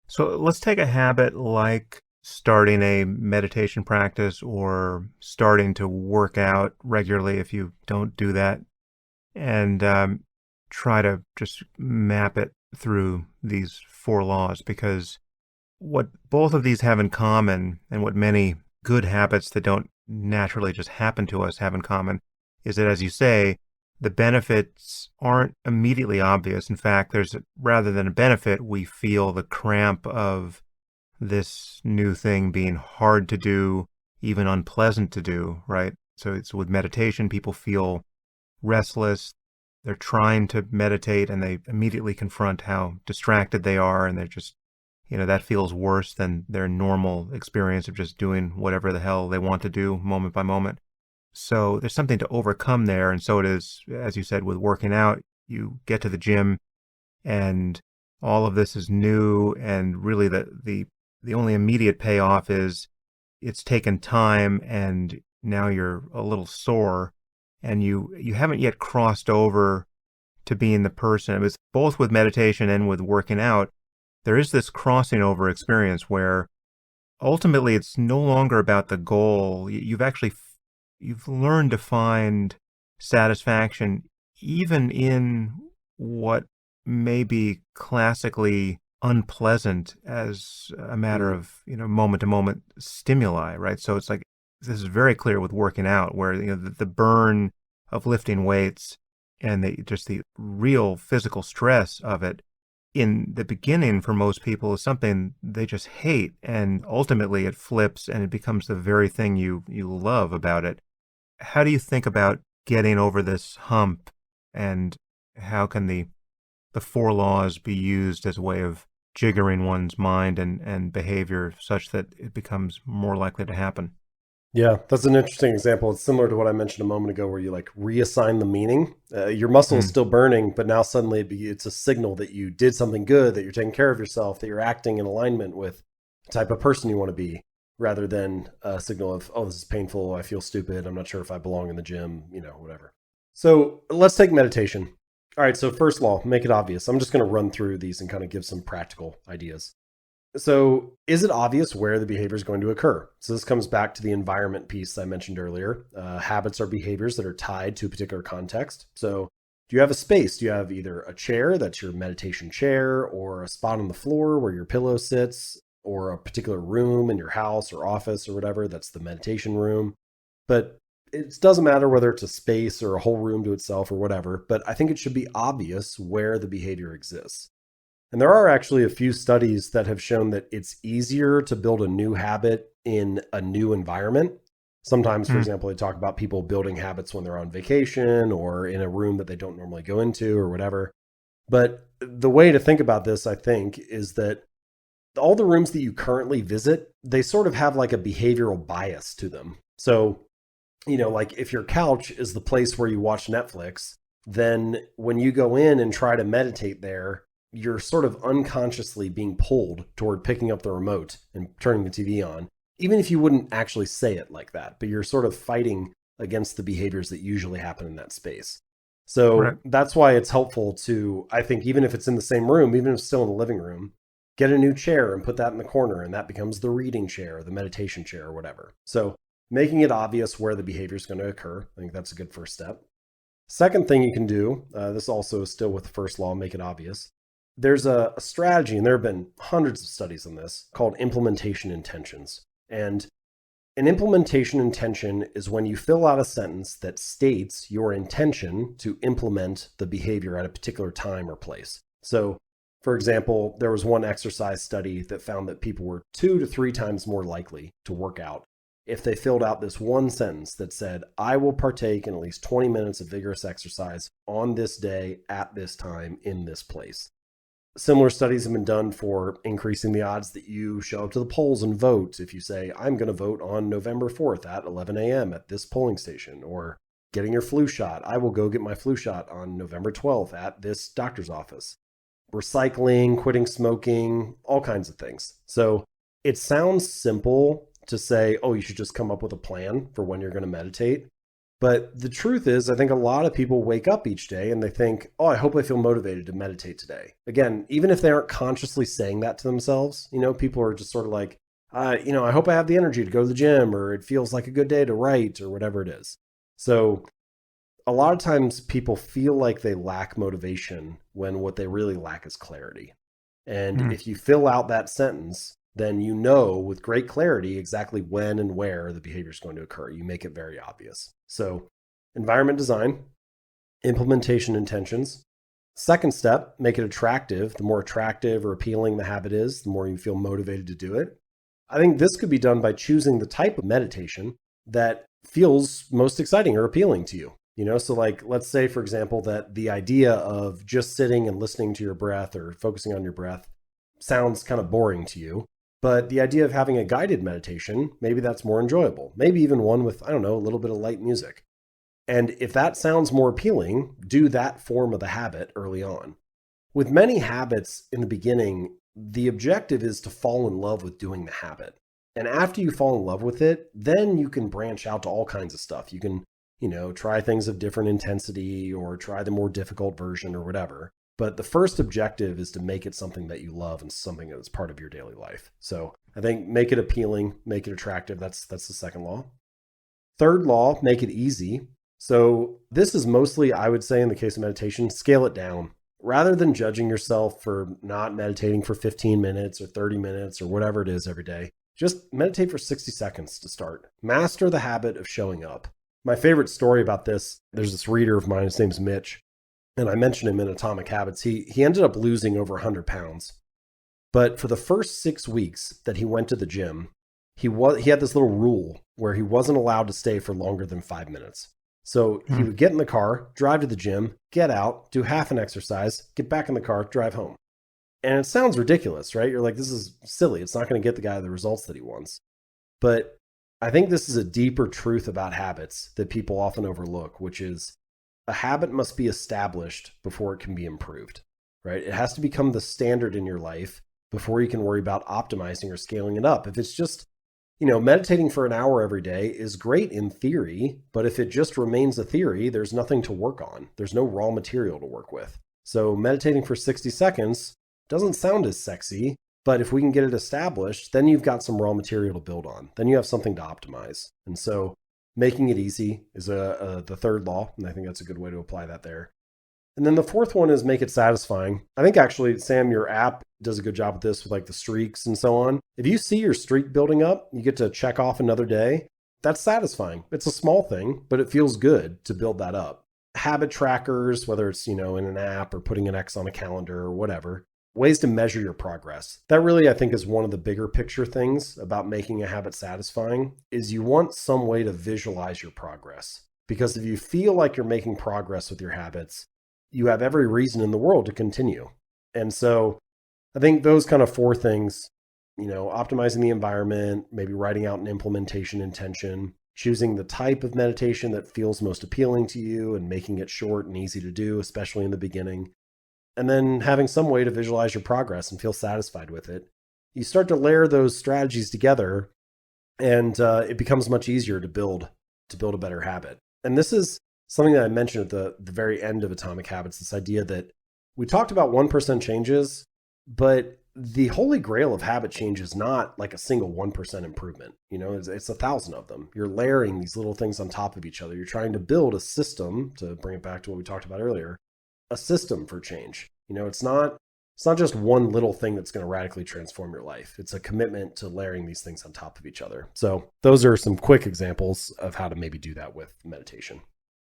S1: So let's take a habit like starting a meditation practice or starting to work out regularly if you don't do that, and try to just map it through these four laws, because what both of these have in common, and what many good habits that don't naturally just happen to us have in common, is that, as you say, the benefits aren't immediately obvious. In fact, rather than a benefit, we feel the cramp of this new thing being hard to do, even unpleasant to do, right? So it's with meditation, people feel restless. They're trying to meditate and they immediately confront how distracted they are, and they're just, that feels worse than their normal experience of just doing whatever the hell they want to do moment by moment. So there's something to overcome there. And so it is, as you said, with working out. You get to the gym and all of this is new, and really the only immediate payoff is it's taken time and now you're a little sore, and you haven't yet crossed over to being the person. It was both with meditation and with working out. There is this crossing over experience where ultimately it's no longer about the goal. You've learned to find satisfaction even in what may be classically unpleasant as a matter of, moment to moment stimuli, right? So it's like, this is very clear with working out, where, the burn of lifting weights and the real physical stress of it in the beginning for most people is something they just hate. And ultimately it flips and it becomes the very thing you love about it. how do you think about getting over this hump, and how can the four laws be used as a way of jiggering one's mind and behavior such that it becomes more likely to happen?
S2: Yeah, that's an interesting example. It's similar to what I mentioned a moment ago, where you like reassign the meaning. Your muscle is
S1: Mm,
S2: still burning, but now suddenly it's a signal that you did something good, that you're taking care of yourself, that you're acting in alignment with the type of person you want to be, rather than a signal of, oh, this is painful. I feel stupid. I'm not sure if I belong in the gym, whatever. So let's take meditation. All right. So, first law, make it obvious. I'm just going to run through these and kind of give some practical ideas. So, is it obvious where the behavior is going to occur? So, this comes back to the environment piece I mentioned earlier. Habits are behaviors that are tied to a particular context. So, do you have a space? Do you have either a chair that's your meditation chair, or a spot on the floor where your pillow sits, or a particular room in your house or office or whatever that's the meditation room? But it doesn't matter whether it's a space or a whole room to itself or whatever, but I think it should be obvious where the behavior exists. And there are actually a few studies that have shown that it's easier to build a new habit in a new environment. Sometimes, for
S1: mm,
S2: example, they talk about people building habits when they're on vacation or in a room that they don't normally go into or whatever. But the way to think about this, I think, is that all the rooms that you currently visit, they sort of have like a behavioral bias to them. So, like if your couch is the place where you watch Netflix, then when you go in and try to meditate there, you're sort of unconsciously being pulled toward picking up the remote and turning the TV on, even if you wouldn't actually say it like that, but you're sort of fighting against the behaviors that usually happen in that space.
S1: right.
S2: So that's why it's helpful to, I think, even if it's in the same room, even if it's still in the living room, get a new chair and put that in the corner, and that becomes the reading chair, or the meditation chair, or whatever. So making it obvious where the behavior is going to occur, I think that's a good first step. Second thing you can do, this also is still with the first law, make it obvious. There's a strategy, and there have been hundreds of studies on this, called implementation intentions. And an implementation intention is when you fill out a sentence that states your intention to implement the behavior at a particular time or place. So, for example, there was one exercise study that found that people were 2 to 3 times more likely to work out if they filled out this one sentence that said, I will partake in at least 20 minutes of vigorous exercise on this day, at this time, in this place. Similar studies have been done for increasing the odds that you show up to the polls and vote. If you say, I'm going to vote on November 4th at 11 a.m. at this polling station, or getting your flu shot, I will go get my flu shot on November 12th at this doctor's office. Recycling, quitting smoking, all kinds of things. So it sounds simple to say, oh, you should just come up with a plan for when you're going to meditate. But the truth is, I think a lot of people wake up each day and they think, oh, I hope I feel motivated to meditate today. Again, even if they aren't consciously saying that to themselves, people are just sort of like, I hope I have the energy to go to the gym, or it feels like a good day to write, or whatever it is. So a lot of times people feel like they lack motivation when what they really lack is clarity. And
S1: Mm,
S2: if you fill out that sentence, then you know with great clarity exactly when and where the behavior is going to occur. You make it very obvious. So, environment design, implementation intentions. Second step, make it attractive. The more attractive or appealing the habit is, the more you feel motivated to do it. I think this could be done by choosing the type of meditation that feels most exciting or appealing to you. So like, let's say, for example, that the idea of just sitting and listening to your breath or focusing on your breath sounds kind of boring to you. But the idea of having a guided meditation, maybe that's more enjoyable. Maybe even one with, I don't know, a little bit of light music. And if that sounds more appealing, do that form of the habit early on. With many habits in the beginning, the objective is to fall in love with doing the habit. And after you fall in love with it, then you can branch out to all kinds of stuff. You can, try things of different intensity, or try the more difficult version, or whatever. But the first objective is to make it something that you love and something that's part of your daily life. So I think make it appealing, make it attractive. That's the second law. Third law, make it easy. So this is mostly, I would say, in the case of meditation, scale it down. Rather than judging yourself for not meditating for 15 minutes or 30 minutes or whatever it is every day, just meditate for 60 seconds to start. Master the habit of showing up. My favorite story about this, there's this reader of mine, his name's Mitch, and I mentioned him in Atomic Habits. He ended up losing over 100 pounds. But for the first 6 weeks that he went to the gym, he had this little rule where he wasn't allowed to stay for longer than 5 minutes. So he
S1: Hmm.
S2: would get in the car, drive to the gym, get out, do half an exercise, get back in the car, drive home. And it sounds ridiculous, right? You're like, this is silly. It's not going to get the guy the results that he wants. But I think this is a deeper truth about habits that people often overlook, which is a habit must be established before it can be improved, right? It has to become the standard in your life before you can worry about optimizing or scaling it up. If it's just, meditating for an hour every day is great in theory, but if it just remains a theory, there's nothing to work on. There's no raw material to work with. So meditating for 60 seconds doesn't sound as sexy, but if we can get it established, then you've got some raw material to build on. Then you have something to optimize. And so making it easy is the third law, and I think that's a good way to apply that there. And then the fourth one is make it satisfying. I think actually, Sam, your app does a good job with this with like the streaks and so on. If you see your streak building up, you get to check off another day. That's satisfying. It's a small thing, but it feels good to build that up. Habit trackers, whether it's, in an app or putting an X on a calendar or whatever, ways to measure your progress. That really, I think, is one of the bigger picture things about making a habit satisfying is you want some way to visualize your progress. Because if you feel like you're making progress with your habits, you have every reason in the world to continue. And so I think those kind of four things, optimizing the environment, maybe writing out an implementation intention, choosing the type of meditation that feels most appealing to you and making it short and easy to do, especially in the beginning, and then having some way to visualize your progress and feel satisfied with it. You start to layer those strategies together and it becomes much easier to build a better habit. And this is something that I mentioned at the very end of Atomic Habits, this idea that we talked about 1% changes, but the holy grail of habit change is not like a single 1% improvement. It's 1,000 of them. You're layering these little things on top of each other. You're trying to build a system, to bring it back to what we talked about earlier, a system for change. It's not just one little thing that's going to radically transform your life. It's a commitment to layering these things on top of each other. So those are some quick examples of how to maybe do that with meditation.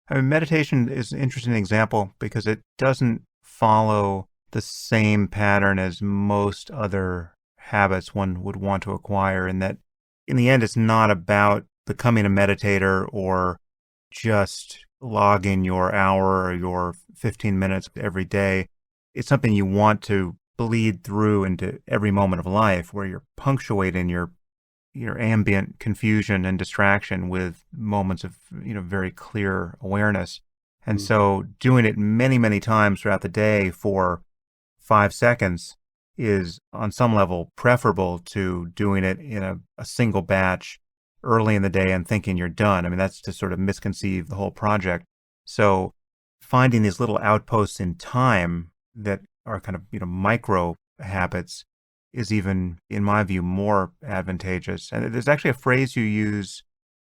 S1: I mean, meditation is an interesting example because it doesn't follow the same pattern as most other habits one would want to acquire, in that in the end, it's not about becoming a meditator or just log in your hour or your 15 minutes every day. It's something you want to bleed through into every moment of life, where you're punctuating your ambient confusion and distraction with moments of, very clear awareness. And so doing it many, many times throughout the day for 5 seconds is on some level preferable to doing it in a single batch early in the day and thinking you're done. I mean, that's to sort of misconceive the whole project. So finding these little outposts in time that are kind of, micro habits is even, in my view, more advantageous. And there's actually a phrase you use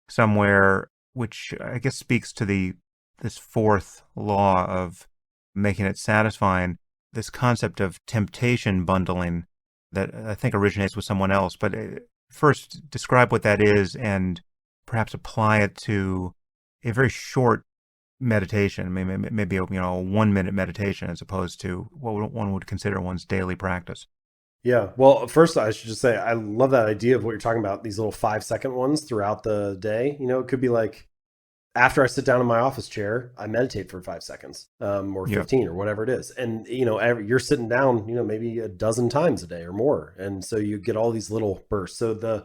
S1: somewhere which I guess speaks to this fourth law of making it satisfying, this concept of temptation bundling that I think originates with someone else. But first, describe what that is and perhaps apply it to a very short meditation, maybe a 1-minute meditation, as opposed to what one would consider one's daily practice.
S2: Yeah. Well, first, I should just say I love that idea of what you're talking about, these little 5-second ones throughout the day. It could be like after I sit down in my office chair, I meditate for 5 seconds or
S1: Yeah.
S2: 15 or whatever it is. And, you're sitting down, maybe a dozen times a day or more. And so you get all these little bursts. So the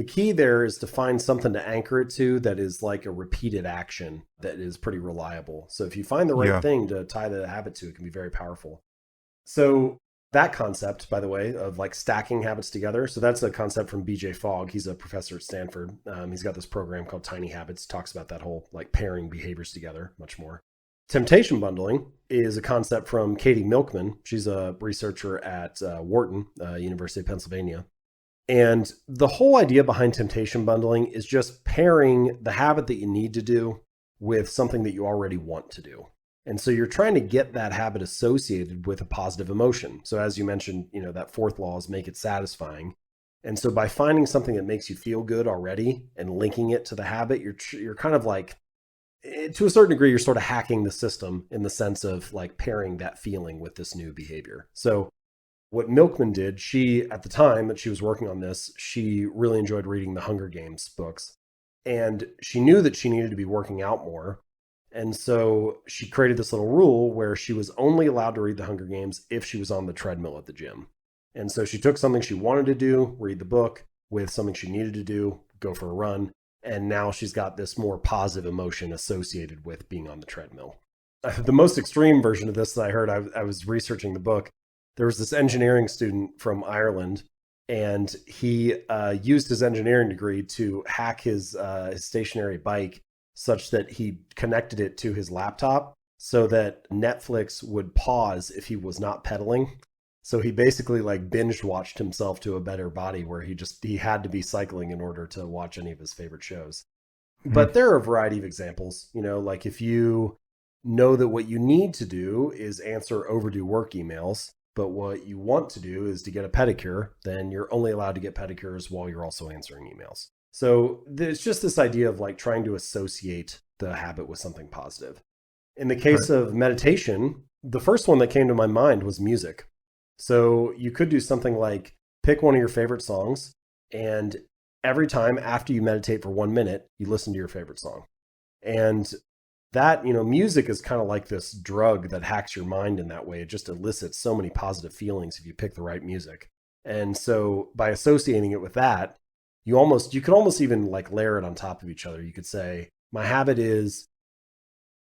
S2: key there is to find something to anchor it to that is like a repeated action that is pretty reliable. So if you find the right
S1: Yeah.
S2: thing to tie the habit to, it can be very powerful. So that concept, by the way, of like stacking habits together. So that's a concept from BJ Fogg. He's a professor at Stanford. He's got this program called Tiny Habits, talks about that whole like pairing behaviors together much more. Temptation bundling is a concept from Katie Milkman. She's a researcher at Wharton, University of Pennsylvania. And the whole idea behind temptation bundling is just pairing the habit that you need to do with something that you already want to do. And so you're trying to get that habit associated with a positive emotion. So as you mentioned, that fourth law is make it satisfying. And so by finding something that makes you feel good already and linking it to the habit, you're kind of like, to a certain degree, you're sort of hacking the system in the sense of like pairing that feeling with this new behavior. So what Milkman did, she, at the time that she was working on this, she really enjoyed reading the Hunger Games books. And she knew that she needed to be working out more. And so she created this little rule where she was only allowed to read the Hunger Games if she was on the treadmill at the gym. And so she took something she wanted to do, read the book, with something she needed to do, go for a run. And now she's got this more positive emotion associated with being on the treadmill. The most extreme version of this that I heard, I was researching the book. There was this engineering student from Ireland, and he used his engineering degree to hack his stationary bike such that he connected it to his laptop so that Netflix would pause if he was not pedaling. So he basically like binge watched himself to a better body where he had to be cycling in order to watch any of his favorite shows. But there are a variety of examples, like if you know that what you need to do is answer overdue work emails, but what you want to do is to get a pedicure, then you're only allowed to get pedicures while you're also answering emails. So there's just this idea of like trying to associate the habit with something positive. In the case of meditation, the first one that came to my mind was music. So you could do something like pick one of your favorite songs, and every time after you meditate for 1 minute, you listen to your favorite song. And that, music is kind of like this drug that hacks your mind in that way. It just elicits so many positive feelings if you pick the right music. And so by associating it with that, you could almost even like layer it on top of each other. You could say, my habit is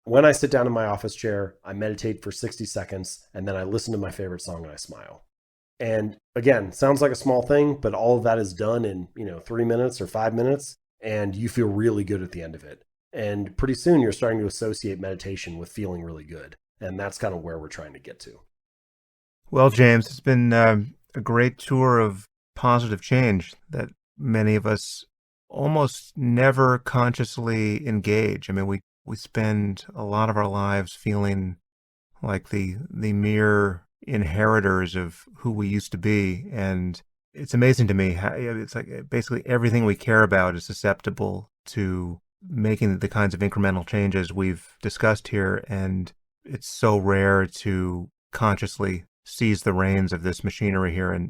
S2: when I sit down in my office chair, I meditate for 60 seconds, and then I listen to my favorite song and I smile. And again, sounds like a small thing, but all of that is done in, 3 minutes or 5 minutes, and you feel really good at the end of it. And pretty soon you're starting to associate meditation with feeling really good. And that's kind of where we're trying to get to.
S1: Well, James, it's been a great tour of positive change that many of us almost never consciously engage. I mean, we spend a lot of our lives feeling like the mere inheritors of who we used to be. And it's amazing to me how it's like basically everything we care about is susceptible to making the kinds of incremental changes we've discussed here. And it's so rare to consciously seize the reins of this machinery here and